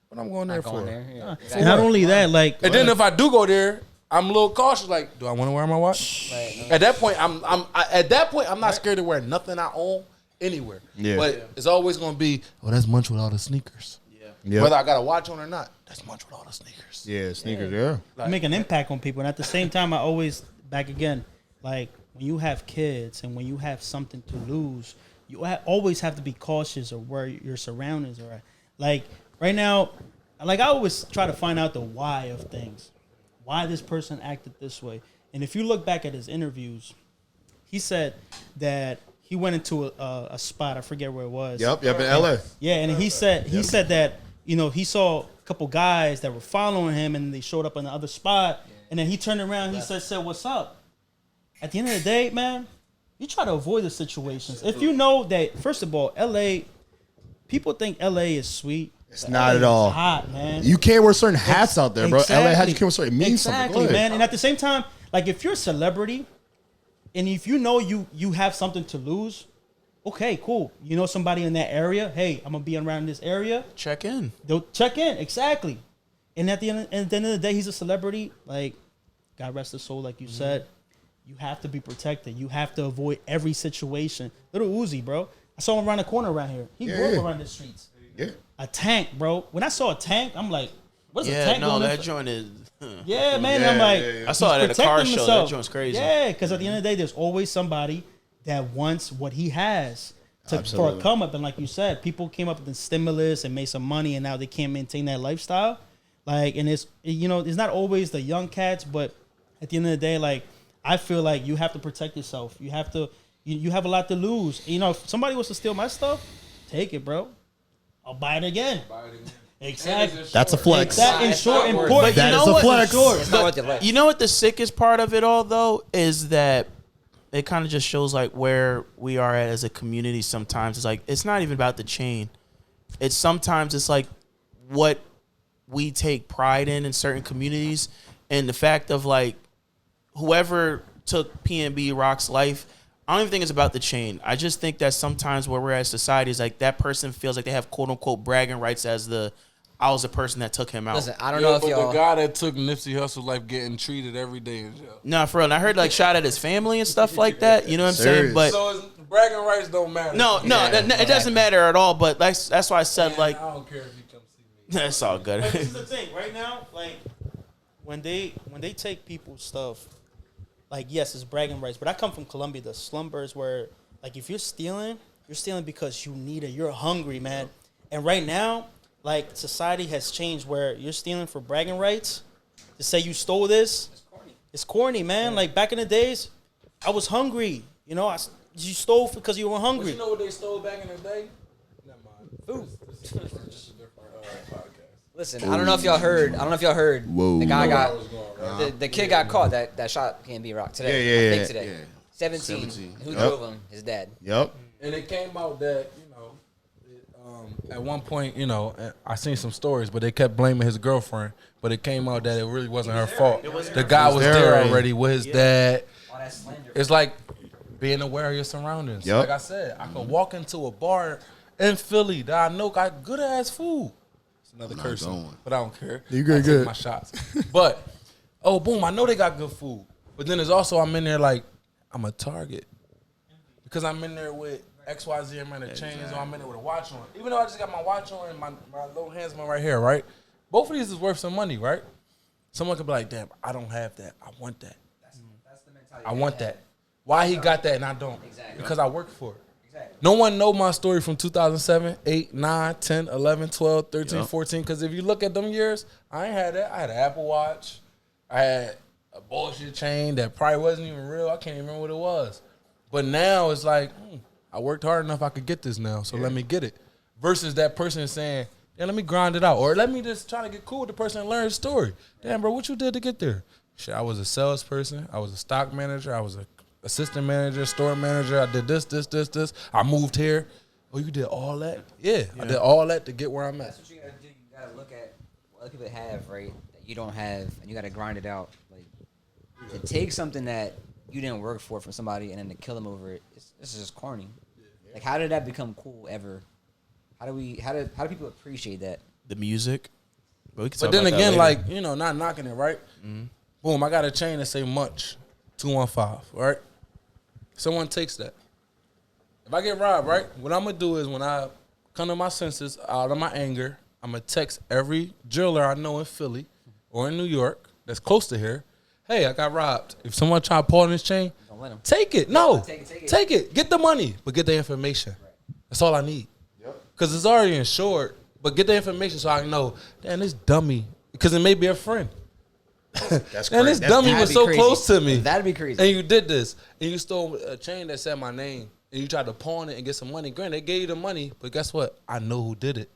what I'm going there Not for? going there. Yeah. And not only that, like And then if I do go there, I'm a little cautious. Like, do I want to wear my watch? Right. At that point, I'm not scared to wear nothing I own anywhere. Yeah. But it's always gonna be, oh, that's Munch with all the sneakers. Yeah. Whether I got a watch on or not, that's Munch with all the sneakers. Yeah, sneakers, yeah. make an impact on people. And at the same time, I always back again, like when you have kids and when you have something to lose, you always have to be cautious of where your surroundings are at. Like right now, like I always try to find out the why of things, why this person acted this way. And if you look back at his interviews, he said that he went into a spot, I forget where it was. Yep, in LA. Yeah, and he said that, you know, he saw a couple guys that were following him and they showed up in the other spot, and then he turned around, he said, "What's up?" At the end of the day, man, you try to avoid the situations. If you know that, first of all, LA, people think LA is sweet. It's but not LA at all. is hot, man. You can't wear certain hats out there, bro. Exactly. LA hats you can't wear certain. It means something. Go Exactly, ahead. man. And at the same time, like if you're a celebrity, and if you know you have something to lose, Okay, cool. You know somebody in that area? Hey, I'm gonna be around this area. Check in. They'll check in, exactly. And at the end of the day, he's a celebrity. Like, God rest his soul, like you said. You have to be protected. You have to avoid every situation. Little Uzi, bro. I saw him around the corner around here. He grew up around the streets. Yeah. A tank, bro. When I saw a tank, I'm like, what's a tank no, doing? that joint is. Yeah, man. I'm like, I saw it at a protecting car show. himself. That joint's crazy. Yeah, because at the end of the day, there's always somebody that wants what he has for a Absolutely. come up. And like you said, people came up with the stimulus and made some money, and now they can't maintain that lifestyle. Like, and it's, you know, it's not always the young cats, but at the end of the day, like, I feel like you have to protect yourself. You have to, you have a lot to lose. You know, if somebody wants to steal my stuff, take it, bro. I'll buy it again. Exactly. That's a flex. That is short important. But That you is know a what? flex. Sure. It's not worth your life. You know what the sickest part of it all though is that it kind of just shows like where we are at as a community. Sometimes it's like it's not even about the chain. It's sometimes it's like what we take pride in certain communities, and the fact of like whoever took PNB Rock's life. I don't even think it's about the chain. I just think that sometimes where we're at society is like that person feels like they have quote unquote bragging rights as I was the person that took him out. Listen, I don't know if but y'all. the guy that took Nipsey Hussle life getting treated every day in jail. Nah, for real. And I heard like shot at his family and stuff like that. You know what I'm saying? Serious. But So it's, bragging rights don't matter. no, it doesn't matter at all. But that's why I said like I don't care if you come see me. that's all good. But this is the thing, right now, like when they take people's stuff, like yes, it's bragging rights. But I come from Colombia, the slumbers where like if you're stealing because you need it. You're hungry, man. And right now, like society has changed where you're stealing for bragging rights. To say you stole this, it's corny, man. Like back in the days, I was hungry. You know, you stole because you were But hungry. you know what they stole back in the day? Never mind. Food. This is a different podcast. Listen, I don't know if y'all heard. Whoa. The guy got was going, right? the kid got caught that shot PNB Rock today. Yeah, I think yeah. today. Yeah. 17. Who Yep. drove him? His dad. Yep. And it came out that, at one point, I seen some stories, but they kept blaming his girlfriend. But it came out that it really wasn't her fault. The guy was there there already. already with his dad. All that slander. It's like being aware of your surroundings. Yep. Like I said, I could walk into a bar in Philly that I know got good ass food. It's another Not curse, going. but I don't care. You good, I take good. my shots. But boom, I know they got good food. But then there's also I'm in there like I'm a target because I'm in there with XYZ amount of chains, or I'm in there with a watch on. Even though I just got my watch on and my little handsman right here, right? Both of these is worth some money, right? Someone could be like, damn, I don't have that. I want that. That's the mentality. I want that. Why he got that and I don't? Exactly. Because I worked for it. Exactly. No one know my story from 2007, 8, 9, 10, 11, 12, 13, Yep. 14. Because if you look at them years, I ain't had that. I had an Apple Watch. I had a bullshit chain that probably wasn't even real. I can't even remember what it was. But now it's like, I worked hard enough I could get this now, so let me get it. Versus that person saying, yeah, let me grind it out. Or let me just try to get cool with the person and learn his story. Damn, bro, what you did to get there? Shit, I was a salesperson. I was a stock manager. I was a assistant manager, store manager. I did this. I moved here. Oh, you did all that? Yeah, I did all that to get where I'm at. That's what you gotta do. You gotta look at what other people have, right? That you don't have, and you gotta grind it out. Like to take something that you didn't work for from somebody and then to kill them over it. This is just corny. Like, how did that become cool ever? How do people appreciate that? The music. But, we can But talk then about that again, later. like, not knocking it, right? Boom, I got a chain that say Munch 215, right? Someone takes that. If I get robbed, right, what I'm going to do is when I come to my senses out of my anger, I'm going to text every jeweler I know in Philly or in New York that's close to here, hey, I got robbed. If someone try to pull on this chain, Don't let them. take it. No, Take it. take it. Get the money, but get the information. That's all I need. Because it's already insured, but get the information so I can know, damn, this dummy, because it may be a friend. That's And this dummy That'd was be so crazy. close to me. That'd be crazy. And you did this. And you stole a chain that said my name. And you tried to pawn it and get some money. Granted, they gave you the money, but guess what? I know who did it.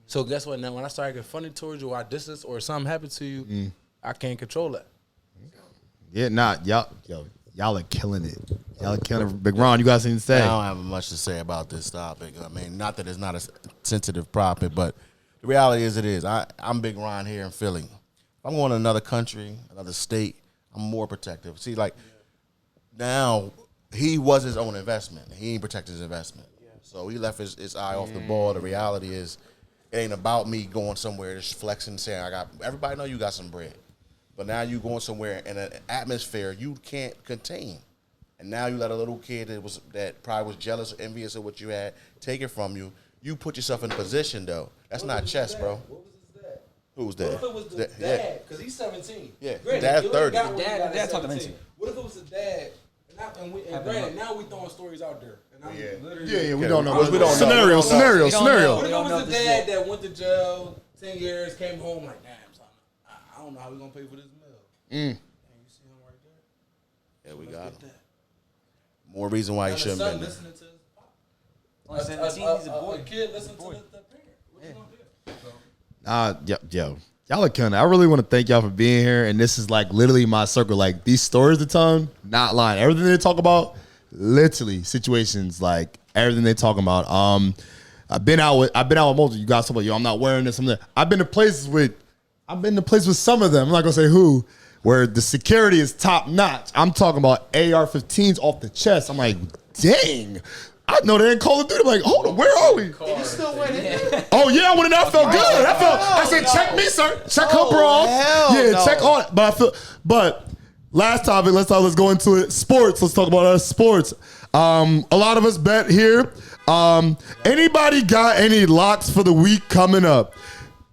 So guess what? Now when I start getting funny towards you or I distance or something happened to you, I can't control that. Yeah, y'all are killing it. Y'all are killing it. Big Ron, you got something to say? I don't have much to say about this topic. I mean, not that it's not a sensitive topic, but the reality is it is. I'm Big Ron here in Philly. If I'm going to another country, another state, I'm more protective. See, like, now he was his own investment. He ain't protected his investment. So he left his eye off the ball. The reality is, it ain't about me going somewhere just flexing, saying I got. Everybody know you got some bread, but now you going somewhere in an atmosphere you can't contain, and now you let a little kid that probably was jealous or envious of what you had take it from you. You put yourself in a position though. That's not chess, bro. What was his dad? Who was that? What if it was the dad? Because he's 17. Yeah, Granted, dad's you already 30. got what you Dad- got at dad talking 17. into it. What if it was the dad? And granted, now we throwing stories out there. And I'm literally, Yeah, we don't know. We don't know. Scenario. We don't know. What if We don't it know was if the this dad is it. that went to jail 10 years, came home like, damn, son, I don't know how we gonna pay for this meal. And you see him right there. Yeah, we got him. More reason why he And the shouldn't son been there. listening to his pop. Only 17, he's a boy. A kid listening to the parent. What you gonna do? Yo, y'all are killing it. I really want to thank y'all for being here. And this is like literally my circle. Like these stories to tell, not lying. Everything they talk about, literally situations like everything they talk about. I've been out with multiple. You guys talk about, yo, I'm not wearing this. I've been to places with some of them. I'm not gonna say who, where the security is top notch. I'm talking about AR-15s off the chest. I'm like, dang. I know they ain't Call of Duty. I'm like, hold on, where are we? You still winning? Oh yeah, I went in there. I felt good. I said, check me, sir. Check her bra. Yeah, check on it. But last topic. Let's go into it. Sports. Let's talk about our sports. A lot of us bet here. Anybody got any locks for the week coming up?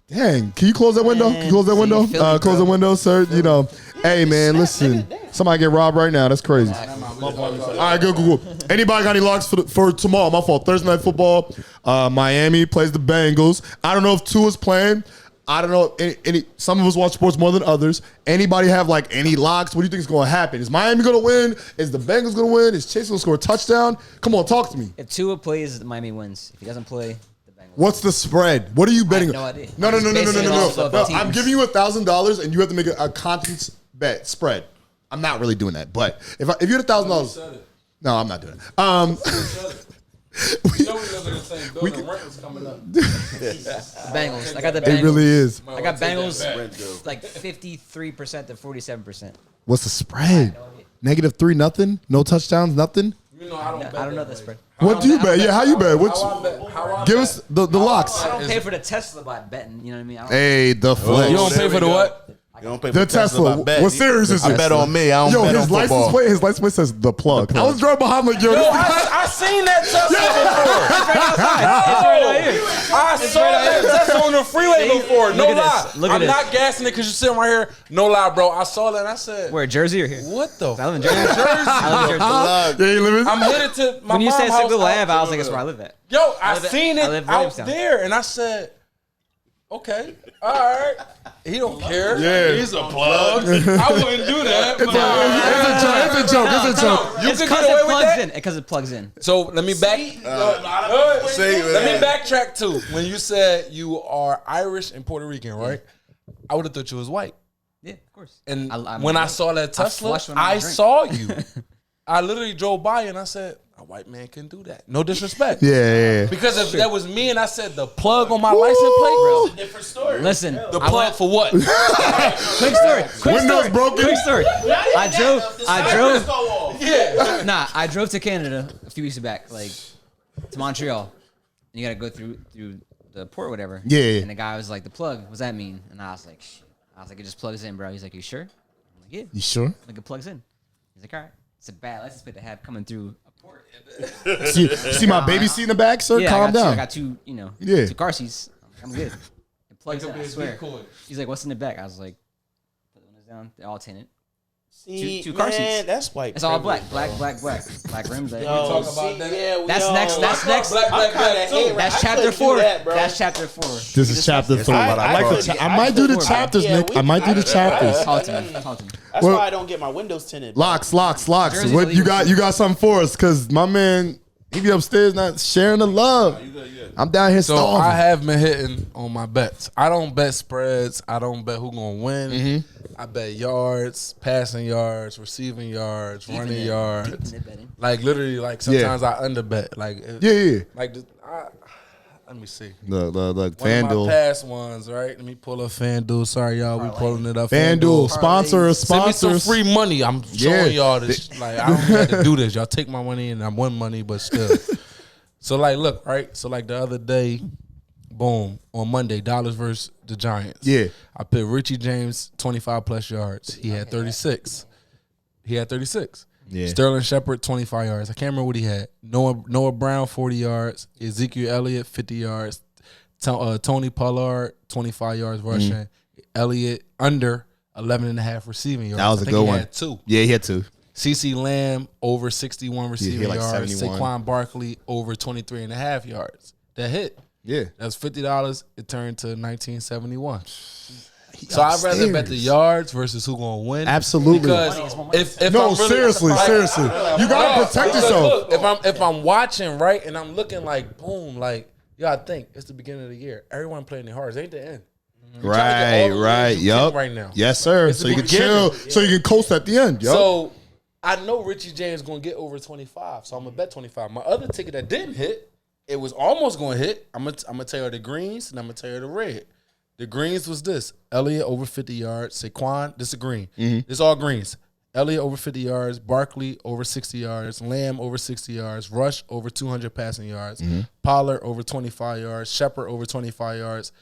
Dang, can you close that window? Can you close that window? Philly, Close the window, sir. You know, hey man, listen. Somebody get robbed right now. That's crazy. All right, good. Anybody got any locks for tomorrow? My fault. Thursday night football. Miami plays the Bengals. I don't know if Tua's playing. I don't know if any. Some of us watch sports more than others. Anybody have like any locks? What do you think is going to happen? Is Miami going to win? Is the Bengals going to win? Is Chase going to score a touchdown? Come on, talk to me. If Tua plays, Miami wins. If he doesn't play, the Bengals. What's the spread? What are you betting? no idea. No. I'm just basing it off of No, teams. I'm giving you $1,000 and you have to make a confidence bet spread. I'm not really doing that, but if you had $1,000, no, I'm not doing it. You know we live in the same building. Rent is coming up. Bengals. I got the Bengals. It really is. I got Bengals Bengals. like 53% to 47%. What's the spread? -3, nothing. No touchdowns, nothing. You know I don't bet. I don't know that the way. spread. What do you bet? Yeah, how you bet? How I Give bet. us the locks. I don't pay for the Tesla by betting. You know what I mean? I don't, Hey, the flex. You don't pay for the what? You don't pay for The Tesla. I bet. What series is I this? bet on me. I don't Yo, bet his on license football. plate. His license plate says the plug. I was driving behind like, yo, Yo, this guy. I seen that Tesla before. It's right out here. I saw that Tesla on the freeway See? before. No Look at lie. this. Look at I'm this. not gassing it because you're sitting right here. No lie, bro. I saw that and I said, Where, Jersey or here? what the I live in Jersey. I live in Jersey. Yeah, you living? I'm headed to my When you mom's said house. Single Ave, I was like, that's where I live at. Yo, I live at- seen I it live in out Williamstown. there and I said, okay, all right. He don't care. Yeah. He's a plug. I wouldn't do that. It's a joke. It's a joke. You It's could because get away it with plugs that? in. Because it plugs in. So let me back. Let me back. backtrack too. When you said you are Irish and Puerto Rican, right? I would have thought you was white. Yeah, of course. And I'm when I white. saw that Tesla, flush when I I drink. saw you. I literally drove by and I said, a white man can do that. No disrespect. Yeah. Because if that was me and I said the plug on my license plate, bro. Different story. Listen. The plug for what? Quick story. Windows broken. Quick story. I drove. Yeah. Nah, I drove to Canada a few weeks back, like to Montreal. And you gotta go through the port, or whatever. Yeah. And the guy was like, "The plug. What's that mean?" And I was like, "Shit." I was like, "It just plugs in, bro." He's like, "You sure?" I'm like, "Yeah." You sure? Like it plugs in. He's like, "All right." It's a bad license plate to have coming through a port. See my baby seat in the back, sir? Yeah, Calm I down. got two, Yeah. two car seats. I'm good. It plugs in. I swear. Decoy. He's like, "What's in the back?" I was like, "Put the windows down. They're all tinted. See, Two car seats. That's white. It's all black, privilege, black rims." bro. Like, Yo, talk about see, that. yeah, we That's all- next. That's next. Black, I'm kinda too. hating. That's I chapter couldn't do 4. that, bro. That's chapter 4. This is chapter 3. I I couldn't- might do the couldn't- chapters, yeah, Nick. we- I might do the chapters. Talk to me. That's Well- why I don't get my windows tinted. Locks. Jersey's What you illegal. got? You got something for us? Cause my man, he be upstairs not sharing the love. I'm down here So starving. I have been hitting on my bets. I don't bet spreads. I don't bet who gonna win. I bet yards, passing yards, receiving yards, running yards. Like literally, like sometimes I underbet. Like Yeah. like Let me see. The One of my FanDuel. past ones, right? Let me pull up FanDuel. Sorry, y'all. We pulling it up. FanDuel sponsors. Send me some free money. I'm showing y'all this. Like, I don't have to do this. Y'all take my money and I won money, but still. So, like, look, right? So, like, the other day, boom, on Monday, Dollars versus the Giants. Yeah. I picked Richie James, 25-plus yards. He had 36. Yeah. Sterling Shepard, 25 yards. I can't remember what he had. Noah Brown, 40 yards. Ezekiel Elliott, 50 yards. Tony Pollard, 25 yards rushing. Elliott, under 11.5 receiving yards. That was a good one. Had 2. Yeah, he had 2. CeCe Lamb, over 61 receiving like yards. 71. Saquon Barkley, over 23.5 yards. That hit. Yeah. That's $50. It turned to $19.71. So I'd rather bet the yards versus who gonna win. Absolutely. Because if No, I'm really, seriously. You gotta protect because yourself. Look, if I'm watching right and I'm looking like boom, like you gotta think it's the beginning of the year. Everyone playing their hardest. Ain't the end. Right. Yup. Right now. Yes, sir. It's So the you can beginning. chill. So you can coast at the end. Yup. So I know Richie James gonna get over 25. So I'm gonna bet 25. My other ticket that didn't hit, it was almost gonna hit. I'm gonna tell you the greens and I'm gonna tell you the red. The greens was this. Elliott over 50 yards. Saquon, this is green. This all greens. Elliott over 50 yards. Barkley over 60 yards. Lamb over 60 yards. Rush over 200 passing yards. Pollard over 25 yards. Shepard over 25 yards.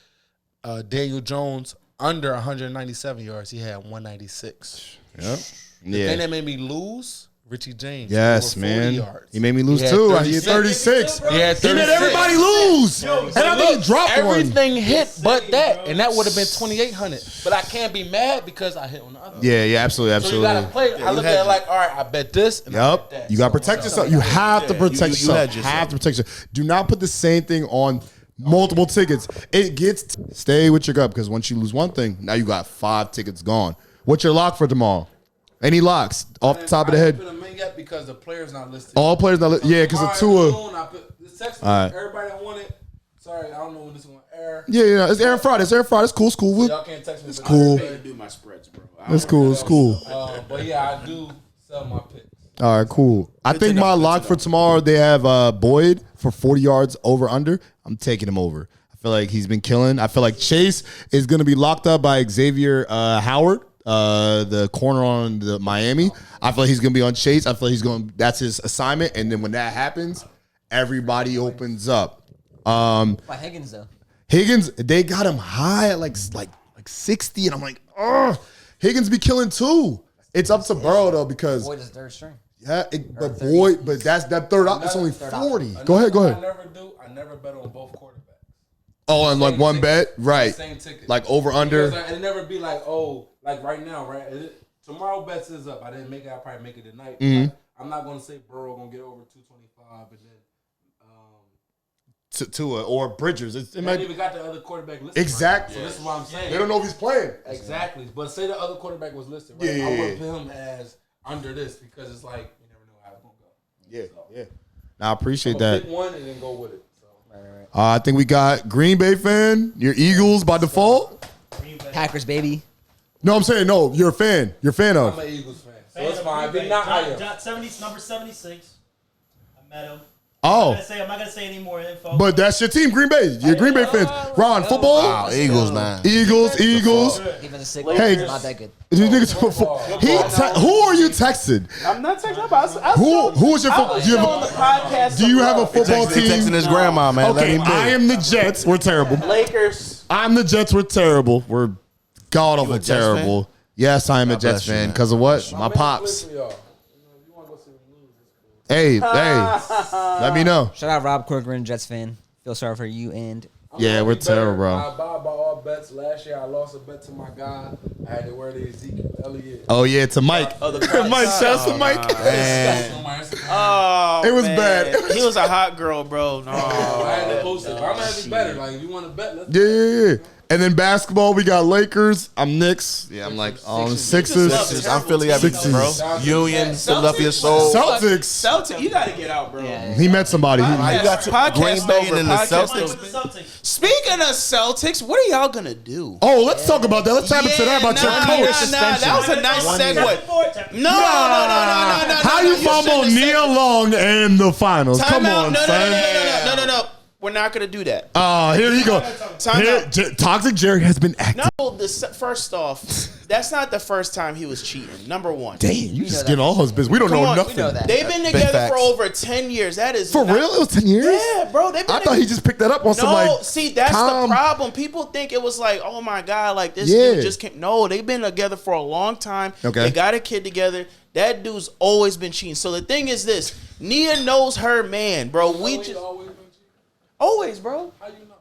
Daniel Jones under 197 yards. He had 196. Yep. The Yeah. thing that made me lose, Richie James. Yes, over 40 man. yards. He made me lose He had too. He 36. had 36. He had He made 36. everybody lose. And I think he dropped one. Everything hit but that, and that would have been 2,800. But I can't be mad because I hit on the other. Yeah, absolutely, So you gotta absolutely. play. I look at it like, all right, I bet this. And I Yup. bet that. You gotta So, protect yourself. You have to protect yourself. hedge yourself. Have to protect yourself. Do not put the same thing on multiple tickets. It gets stay with your gut because once you lose one thing, now you got 5 tickets gone. What's your lock for tomorrow? Any locks off the top of the I head? didn't put them in yet because the player's not listed. All players not. Yeah, because of Tua. I put the text. All right. Everybody that want it. Sorry, I don't know when this is gonna air. Yeah, it's Aaron Friday. It's Aaron Friday. It's cool. It's cool. Y'all can't text me. It's cool. I do my spreads, bro. It's cool. It's cool. But yeah, I do sell my picks. All right, cool. I think know, my good to lock know. for tomorrow, they have Boyd for 40 yards over under. I'm taking him over. I feel like he's been killing. I feel like Chase is going to be locked up by Xavier Howard, the corner on the Miami. I feel like he's going to be on Chase. I feel like he's going. That's his assignment. And then when that happens, everybody opens up. By Higgins though. Higgins, they got him high at like 60, and I'm like, oh, Higgins be killing too. It's up to Burrow though because. Boyd is third string. Yeah, but boy, but that's that third out. It's only 40. Go ahead. I never bet on both quarterbacks. Oh, and like Same one ticket. bet, right? Same ticket. Like over under. Because it never be like, oh, like right now, right? Tomorrow bets is up. I didn't make it. I'll probably make it tonight. Like, I'm not gonna say Burrow gonna get over 225, but then Tua or Bridgers. It they might ain't even got the other quarterback listed. exactly. Right? So this is what I'm saying. They don't know if he's playing. Exactly. But say the other quarterback was listed, right? Yeah. I would put him as under this because it's like you never know how it's gonna go. Yeah. Now I appreciate So that. pick one and then go with it. So. I think we got Green Bay fan. Your Eagles by default. Packers, baby. No, I'm saying no. You're a fan. You're a fan I'm of. an Eagles fan, so it's fine. If not, I am. Number 76. I met him. Oh, I'm not gonna say any more info. but that's your team, Green Bay. You're Green Bay fans. Ron, football. Wow, Eagles, man. Eagles. Defensive sick. Hey. Not that good. These niggas, who are you texting? I'm not texting about. Who is your football? Do you have the a, podcast. do you have a football They texting team? his grandma, man. Let Okay, him do I it. am the Jets. We're terrible. Lakers? I'm the Jets. We're terrible. We're god awful Jets terrible. Yes, I am a God Jets bless you, fan. man. Because of what? My pops. Hey, let me know. Shout out Rob Corcoran, Jets fan. Feel sorry for you and Yeah, we're terrible, bro. I abide by all bets. Last year, I lost a bet to my guy. I had to wear the Ezekiel Elliott. Oh yeah, to Mike. Mike, shout out to Mike. Oh, It was man. bad. He was a hot girl, bro. No. I had to post it. But I'm gonna have it better. Like, if you want to bet, let's. Yeah. And then basketball, we got Lakers. I'm Knicks. Yeah, I'm like, Sixers. Sixers. I'm Philly everything, bro. Sixers. Union, Philadelphia Soul. Celtics. Celtic, you got to get out, bro. yeah. He met somebody. You got Podcast Green Bay over, and then the podcast Celtics. Speaking of Celtics, what are y'all gonna do? Oh, let's talk about that. Let's tap into that about your coach. That was a nice segue. No. How you fumble shouldn't have Nia Long in the finals? said- Come Time out. on, No. son. No. We're not gonna do that. Oh, here you go. Time Here, out. Toxic Jerry has been active. No, first off, that's not the first time he was cheating. Number one. Damn, you just getting all his business. We don't Come know on, nothing. we know that. They've been Big together for facts. over 10 years. That is For not- real? It was 10 years? Yeah, bro. They've been I thought he just picked that up on some No, like. see, that's calm- the problem. People think it was like, oh my God, like this Yeah. dude just came. No, they've been together for a long time. Okay. They got a kid together. That dude's always been cheating. So the thing is this, Nia knows her man, bro. We just always, bro. How you know?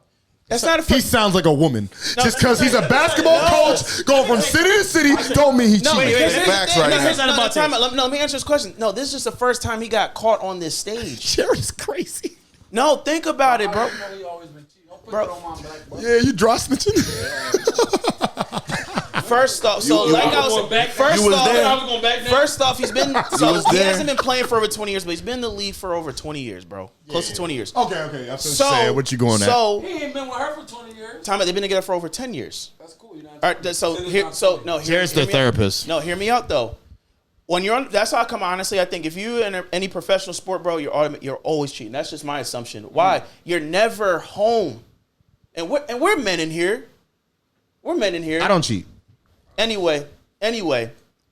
That's not a He sounds like a woman. Just because he's a basketball coach going from city to city don't mean he cheating. here's the Facts thing. right No, now. here's Not no, about time this. out. Let me answer this question. No, this is just the first time he got caught on this stage. Jerry's crazy. No, think about it, bro. He always been cheating. Don't put Bro. it on my back, bro. Yeah, you dry snitching. First off, so like I was first You was off, there. first off, he's been so was he there. hasn't been playing for over 20 years, but he's been in the league for over 20 years, bro. Close to 20 years. Okay. That's So what you going at. So He ain't been with her for 20 years. time out, they've been together for over 10 years. That's cool. You know. All right, so Jerry's their therapist. No, hear me out though. When you're on, that's how I come. Honestly, I think if you in any professional sport, bro, you're always cheating. That's just my assumption. Why? You're never home, and we're men in here. We're men in here. I don't cheat. Anyway,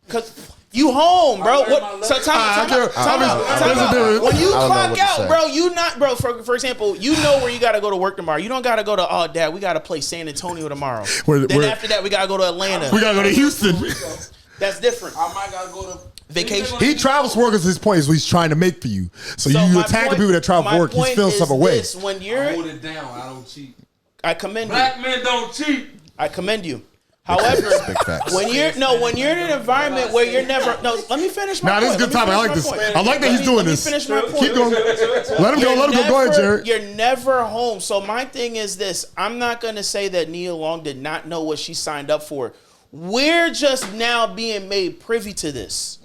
because you home, bro. What? So time out. When you I don't know clock what to out, say. bro, you not, bro. For example, you know where you got to go to work tomorrow. You don't got to go to, oh, Dad, we got to play San Antonio tomorrow. Then after that, we got to go to Atlanta. We gotta go to Houston. That's different. I might gotta go to Vacation. He travels for work is his point is what he's trying to make for you. So, you my attacking point- people that travel my for work, he's point feeling is some away. this, when hold you're, it down. I don't cheat. I commend you. Black men don't cheat. I commend you. However, Big facts. when you're in an environment where you're never let me finish my Nah, this is point. a good topic. I like this. I like that he's doing this. Let me finish my point. Keep going. Let him go. Let him go. Go ahead, Jared. You're never home. So my thing is this. I'm not going to say that Nia Long did not know what she signed up for. We're just now being made privy to this.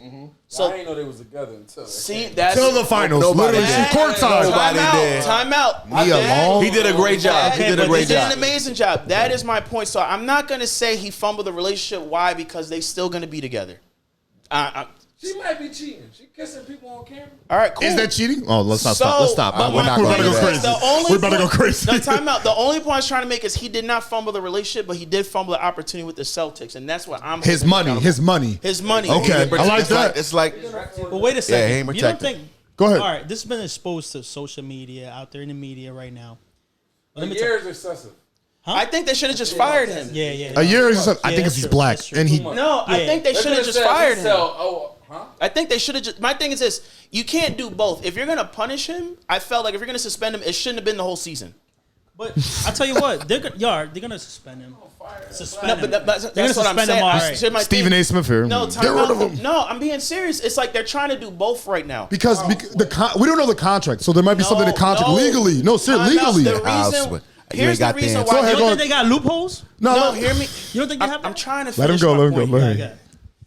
So I didn't know they was together until. see, that's Till the finals. Nobody Literally, did. courtside. Nobody did. Time out. Nia Long. He did a great job. He did a He great did job. an amazing job. That is my point. So I'm not going to say he fumbled the relationship. Why? Because they still going to be together. She might be cheating. She kissing people on camera. All right, cool. Is that cheating? Oh, let's not So, stop. Let's stop. but we're my not We're gonna about to do go that. crazy. The only We're about to go point- crazy. No, time out. The only point I was trying to make is he did not fumble the relationship, but he did fumble the opportunity with the Celtics, and that's what I'm. His holding money. accountable. His money. His money. Okay. I like that. It's like But wait a second. he ain't you don't protected. think? Go ahead. All right, this has been exposed to social media out there in the media right now. Let A me year is excessive. I think they should have just fired him. Yeah. A year is. I Yeah, think it's that's he's true. black, That's true. and he. No, I Yeah. think they should have just fired him. Huh? I think they should have just. My thing is this: you can't do both. If you're gonna punish him, I felt like if you're gonna suspend him, it shouldn't have been the whole season. But I tell you what, they're gonna suspend him. Suspend No, him. but that's They're what gonna I'm suspend saying. him. All right. Here's my Stephen thing. A. Smith here. No, Get time rid out. of him. No, I'm being serious. It's like they're trying to do both right now. Because we don't know the contract, so there might be something in the contract legally. No, sir, Time out. legally. The I'll reason, swear. You here's ain't the got reason the why. answer. Go ahead, You go don't ahead. think they got loopholes? No, hear me. You don't think they have I'm that? trying to Let him finish go. my Let him go. point. Let Yeah, him I go. got it.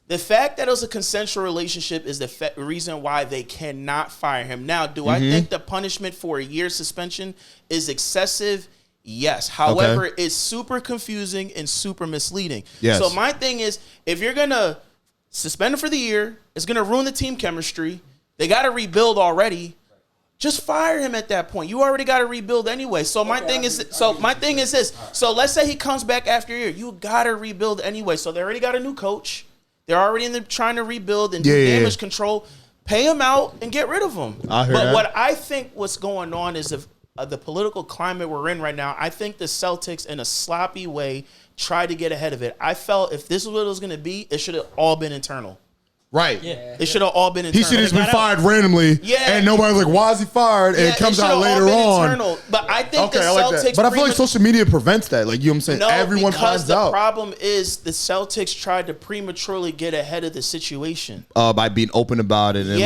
The fact that it was a consensual relationship is the reason why they cannot fire him. Now, do I think the punishment for a year suspension is excessive? Yes. However, it's super confusing and super misleading. Yes. So my thing is, if you're going to suspend him for the year, it's going to ruin the team chemistry. They got to rebuild already. Just fire him at that point. You already got to rebuild anyway. So my thing is this. So let's say he comes back after a year. You got to rebuild anyway. So they already got a new coach. They're already in there trying to rebuild and do damage control. Pay him out and get rid of him. I hear but that. what I think what's going on is the political climate we're in right now, I think the Celtics, in a sloppy way, tried to get ahead of it. I felt if this is what it was going to be, it should have all been internal. Right. Yeah. It should have all been He internal. should have just been fired randomly, Yeah. and nobody's like, "Why is he fired?" And Yeah, it comes should out have all later been on. internal. But I think Okay, the I like Celtics. that. But I feel like social media prevents that. Like, you know what I'm saying? No, Everyone because finds the out problem is the Celtics tried to prematurely get ahead of the situation. by being open about it and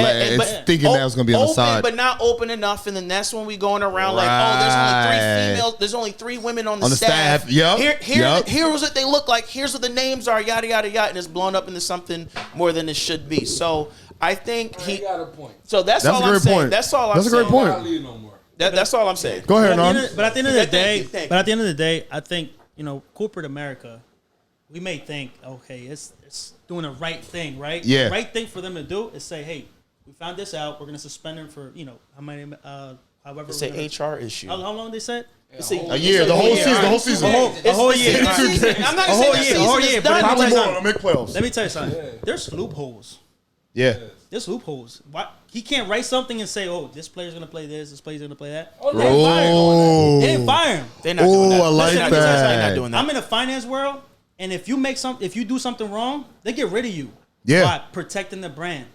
thinking that was going to be on the open, side. but not open enough, and then that's when we going around like, oh, there's only 3 Right. females, there's only 3 women on the On the staff. staff, yep, yep. Here was what they look like. Here's what the names are. Yada yada yada, and it's blown up into something more than it should be. So I think He got a point. So that's That's all a I'm great saying. point. That's all I'm That's a saying. great point. Not leave no more. That's all I'm saying. Go ahead, But at, Norm. the end of the day, Thank you. but at the end of the day, I think corporate America, we may think, okay, it's doing the right thing, right? Yeah. The right thing for them to do is say, hey, we found this out. We're gonna suspend him for how many however. It's an HR issue. How long they said? A year, the whole season, the whole season. A whole year. I'm not gonna say the season is done. But let me tell Probably you more something. to make playoffs. Let me tell you something. There's loopholes. Yeah. There's loopholes. Why he can't write something and say, "Oh, this player's gonna play this player's gonna play that." Oh, they didn't fire him. They're not doing that. I like They're that. not doing that. I'm in the finance world, and if you do something wrong, they get rid of you. Yeah. By protecting the brand.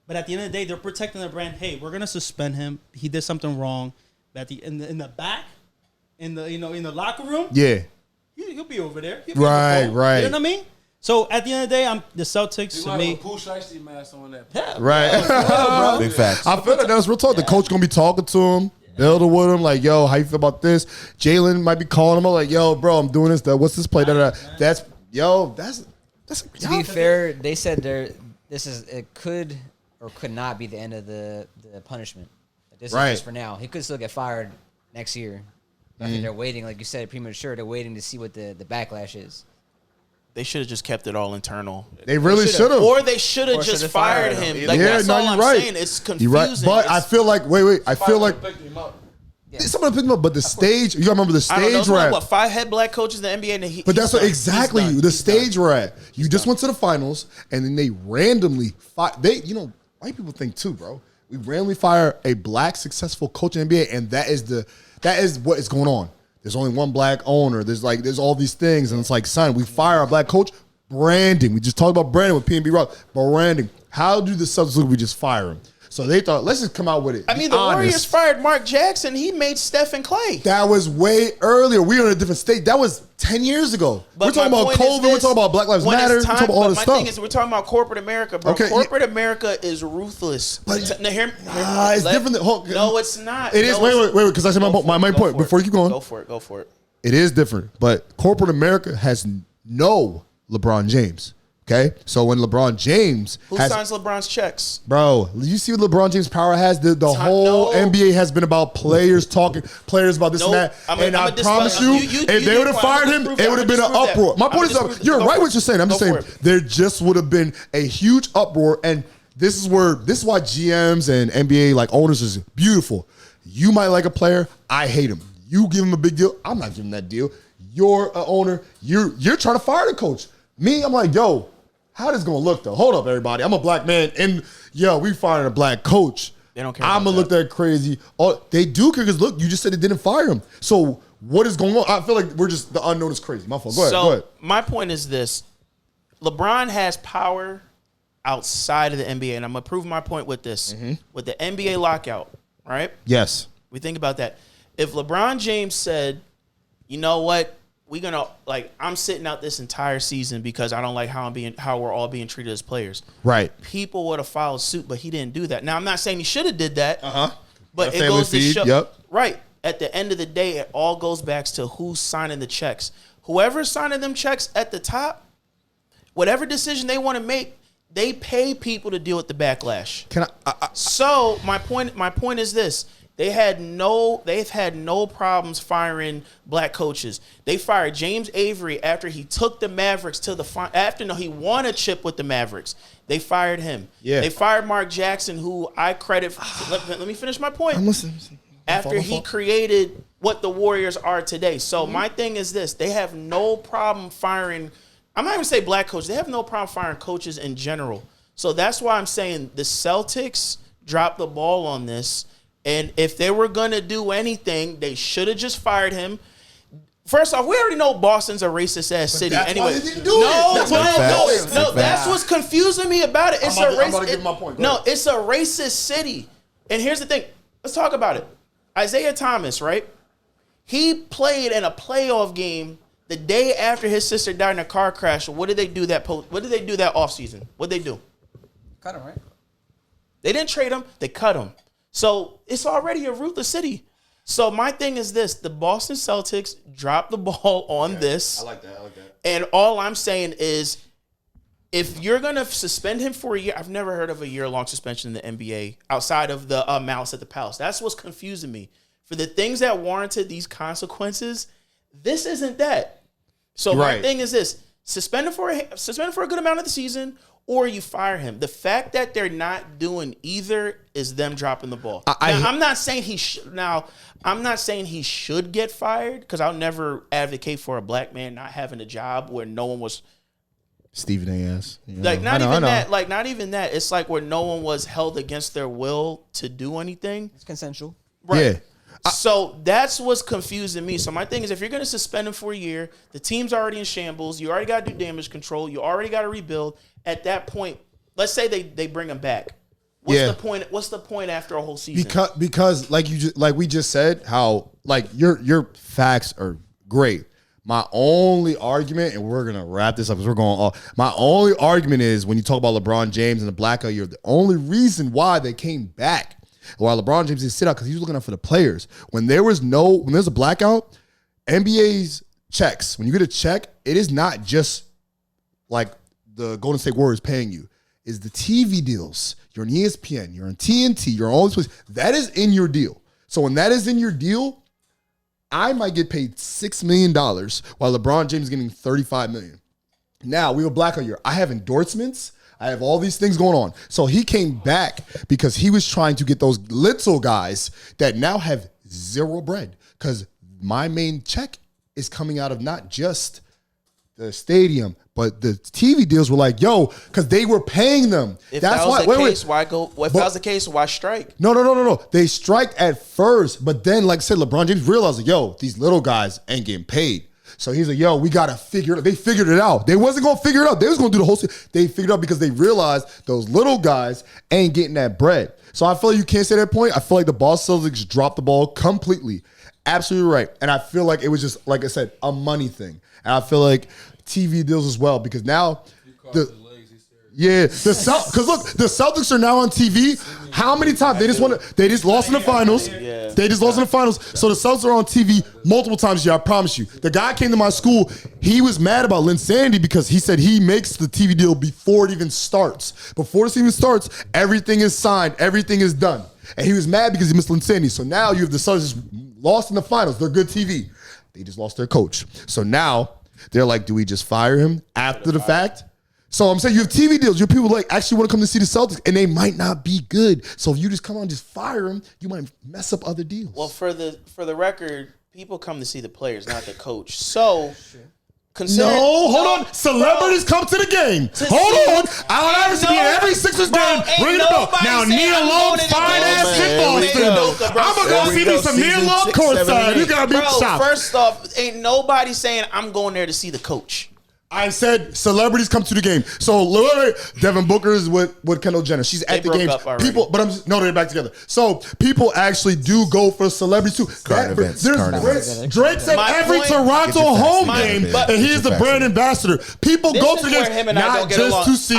But at the end of the day, they're protecting the brand. Hey, we're gonna suspend him. He did something wrong. But in the back, in the locker room, Yeah. he'll be over there. He'll be Right, on the phone. right. You know what I mean? So at the end of the day, I'm the Celtics to me. Pooh Shiesty mask on that. Yeah, Right. Big facts. I feel like that's real talk. The coach gonna be talking to him, building with him, like, yo, how you feel about this? Jalen might be calling him up, like, yo, bro, I'm doing this. What's this play? That's To be fair, they said it could or could not be the end of the punishment. This Right. is just for now. He could still get fired next year. I think they're waiting, like you said, premature. They're waiting to see what the backlash is. They should have just kept it all internal. They really should have. Or they should have Or just should've fired fired him. him. Like, Yeah, that's no, all you're I'm right. saying. It's You're confusing. right. But I feel like I feel like Yeah. someone picked him up, but the stage, you gotta remember the I don't know. stage we're at. What, 5 head black coaches in the NBA? And But that's what he's exactly done. the He's stage done. we're at. You just went to the finals, and then they randomly white people think too, bro. We randomly fire a black successful coach in the NBA, and that is what is going on. There's only one black owner. There's all these things, and it's like, son, we fire our black coach. Branding. We just talked about branding with PNB Rock. Branding. How do the Celtics look if we just fire him? So they thought, let's just come out with it. I Be mean, the Warriors honest. fired Mark Jackson. He made Steph and Clay. That was way earlier. We were in a different state. That was 10 years ago. But We're talking my about point is COVID. We're this, talking about Black Lives when it's Matter. We're time- talking about all but this my stuff. thing is, we're talking about corporate America, bro. Okay, Corporate America is ruthless. But- Now, hear it's different than- No, it's not. It is. No, Wait, it's- because I said my Go for main it. point. Go for Before it. you keep going, Go for it. it is different. But corporate America has no LeBron James. Okay, so when LeBron James Who signs LeBron's checks? bro, you see what LeBron James' power has? The whole no. NBA has been about players talking, players about this Nope. and that. I'm And a I promise discuss- you, you if they would have fired him, it would have been an uproar. My point is, you're right what you're saying. I'm just saying there just would have been a huge uproar, and this is why GMs and NBA like owners is beautiful. You might like a player, I hate him. You give him a big deal, I'm not giving that deal. You're an owner, you're trying to fire the coach. Me, I'm like, yo, how this gonna look though? Hold up, everybody. I'm a black man, and we fired a black coach. They don't care I'm about gonna look that crazy. Oh, they do care because look, you just said they didn't fire him. So what is going on? I feel like the unknown is crazy. My fault. Go ahead. My point is this: LeBron has power outside of the NBA, and I'm gonna prove my point with this. With the NBA lockout, right? Yes. We think about that. If LeBron James said, "You know what? I'm sitting out this entire season because I don't like how we're all being treated as players." Right. People would have followed suit, but he didn't do that. Now I'm not saying he should have did that. But That it family goes to feed, show. yep. Right. At the end of the day, it all goes back to who's signing the checks. Whoever's signing them checks at the top, whatever decision they want to make, they pay people to deal with the backlash. So my point is this: they've had no problems firing black coaches. They fired James Avery after he took the Mavericks to the he won a chip with the Mavericks. They fired him. Yeah. They fired Mark Jackson, who I credit. Let me finish my point. I'm listening. After he created what the Warriors are today. So my thing is this: they have no problem firing. I'm not even say black coaches. They have no problem firing coaches in general. So that's why I'm saying the Celtics dropped the ball on this. And if they were going to do anything, they should have just fired him. First off, we already know Boston's a racist-ass city. that's Anyway, why they didn't do it. no, that's what's confusing me about it. It's I'm about to give my point. Go ahead. it's a racist city. And here's the thing. Let's talk about it. Isaiah Thomas, right? He played in a playoff game the day after his sister died in a car crash. What did they do that offseason? What did they do? Cut him, right? They didn't trade him. They cut him. So it's already a ruthless city. So my thing is this: the Boston Celtics dropped the ball on this. I like that. And all I'm saying is, if you're going to suspend him for a year, I've never heard of a year-long suspension in the NBA outside of the Malice at the Palace. That's what's confusing me. For the things that warranted these consequences, this isn't that. So my thing is this: suspend him for a good amount of the season, or you fire him. The fact that they're not doing either is them dropping the ball. I'm not saying he should. Now, I'm not saying he should get fired because I'll never advocate for a black man not having a job where no one was. Stephen A.S. Like not even that. Like not even that. It's like where no one was held against their will to do anything. It's consensual. Right. Yeah. So that's what's confusing me. So my thing is, if you're going to suspend him for a year, the team's already in shambles. You already got to do damage control. You already got to rebuild. At that point, let's say they bring him back. What's the point? What's the point after a whole season? Because like we just said, how like your facts are great. My only argument, and we're gonna wrap this up because we're going off. My only argument is when you talk about LeBron James and the blackout year, the only reason why they came back. While LeBron James didn't sit out because he was looking out for the players. When there's a blackout, NBA's checks. When you get a check, it is not just like the Golden State Warriors paying you. It's the TV deals. You're on ESPN. You're on TNT. You're on all these places. That is in your deal. So when that is in your deal, I might get paid $6 million while LeBron James is getting $35 million. Now we have a blackout year. I have endorsements. I have all these things going on. So he came back because he was trying to get those little guys that now have zero bread. Because my main check is coming out of not just the stadium, but the TV deals were like, yo, because they were paying them. If that was the case, why go? If that was the case, why strike? No. They striked at first, but then, like I said, LeBron James realized, like, yo, these little guys ain't getting paid. So he's like, yo, we got to figure it out. They figured it out. They wasn't going to figure it out. They was going to do the whole thing. They figured it out because they realized those little guys ain't getting that bread. So I feel like you can't say that point. I feel like the Boston Celtics dropped the ball completely. Absolutely right. And I feel like it was just, like I said, a money thing. And I feel like TV deals as well because now because look, the Celtics are now on TV. How many times they just lost in the finals? Yeah. They just lost in the finals. So the Celtics are on TV multiple times a year. I promise you. The guy came to my school. He was mad about Lynn Sandy because he said he makes the TV deal before it even starts. Before it even starts, everything is signed. Everything is done. And he was mad because he missed Lynn Sandy. So now you have the Celtics lost in the finals. They're good TV. They just lost their coach. So now they're like, do we just fire him after the fact? So I'm saying you have TV deals. Your people like actually want to come to see the Celtics, and they might not be good. So if you just come on and just fire them, you might mess up other deals. Well, for the record, people come to see the players, not the coach. So hold on. Celebrities come to the game. Hold on. Allen Iverson be in every Sixers game. Ring the bell. Now Neil Long, fine ass football. I'm gonna go see me some Neil Long courtside. You gotta be shocked. First off, ain't nobody saying I'm going there to see the coach. I said celebrities come to the game. So literally, Devin Booker is with Kendall Jenner. She's at the game. People, but they're back together. So people actually do go for celebrities too. Drake's at every Toronto home game, and he's the brand ambassador. People go to the game not just to see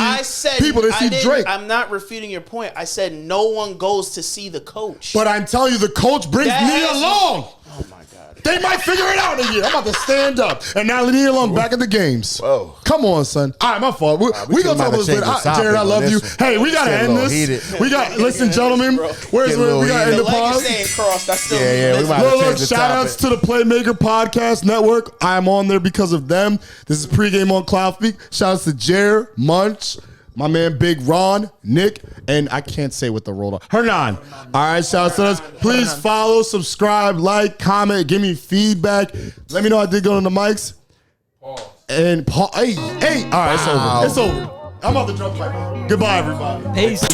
people. They see Drake. I'm not refuting your point. I said no one goes to see the coach. But I'm telling you, the coach brings me along. Oh my God. They might figure it out in a year. I'm about to stand up. And now Neil Long back in the games. Whoa. Come on, son. All right, my fault. We gonna talk about this later. Jared, I love you. Hey, we gotta end this. We got, listen, gentlemen. We gotta end the pod. Shout outs to the Playmaker Podcast Network. I'm on there because of them. This is Pregame on Cloud Speak. Shout outs to Jared, Munch, my man Big Ron, Nick, and I can't say what the roll on. Hernan. All right, shout out to us. Please follow, subscribe, like, comment, give me feedback. Let me know I did go on the mics. And Paul, hey, all right, it's over. I'm off the drum pipe. Goodbye, everybody. Peace.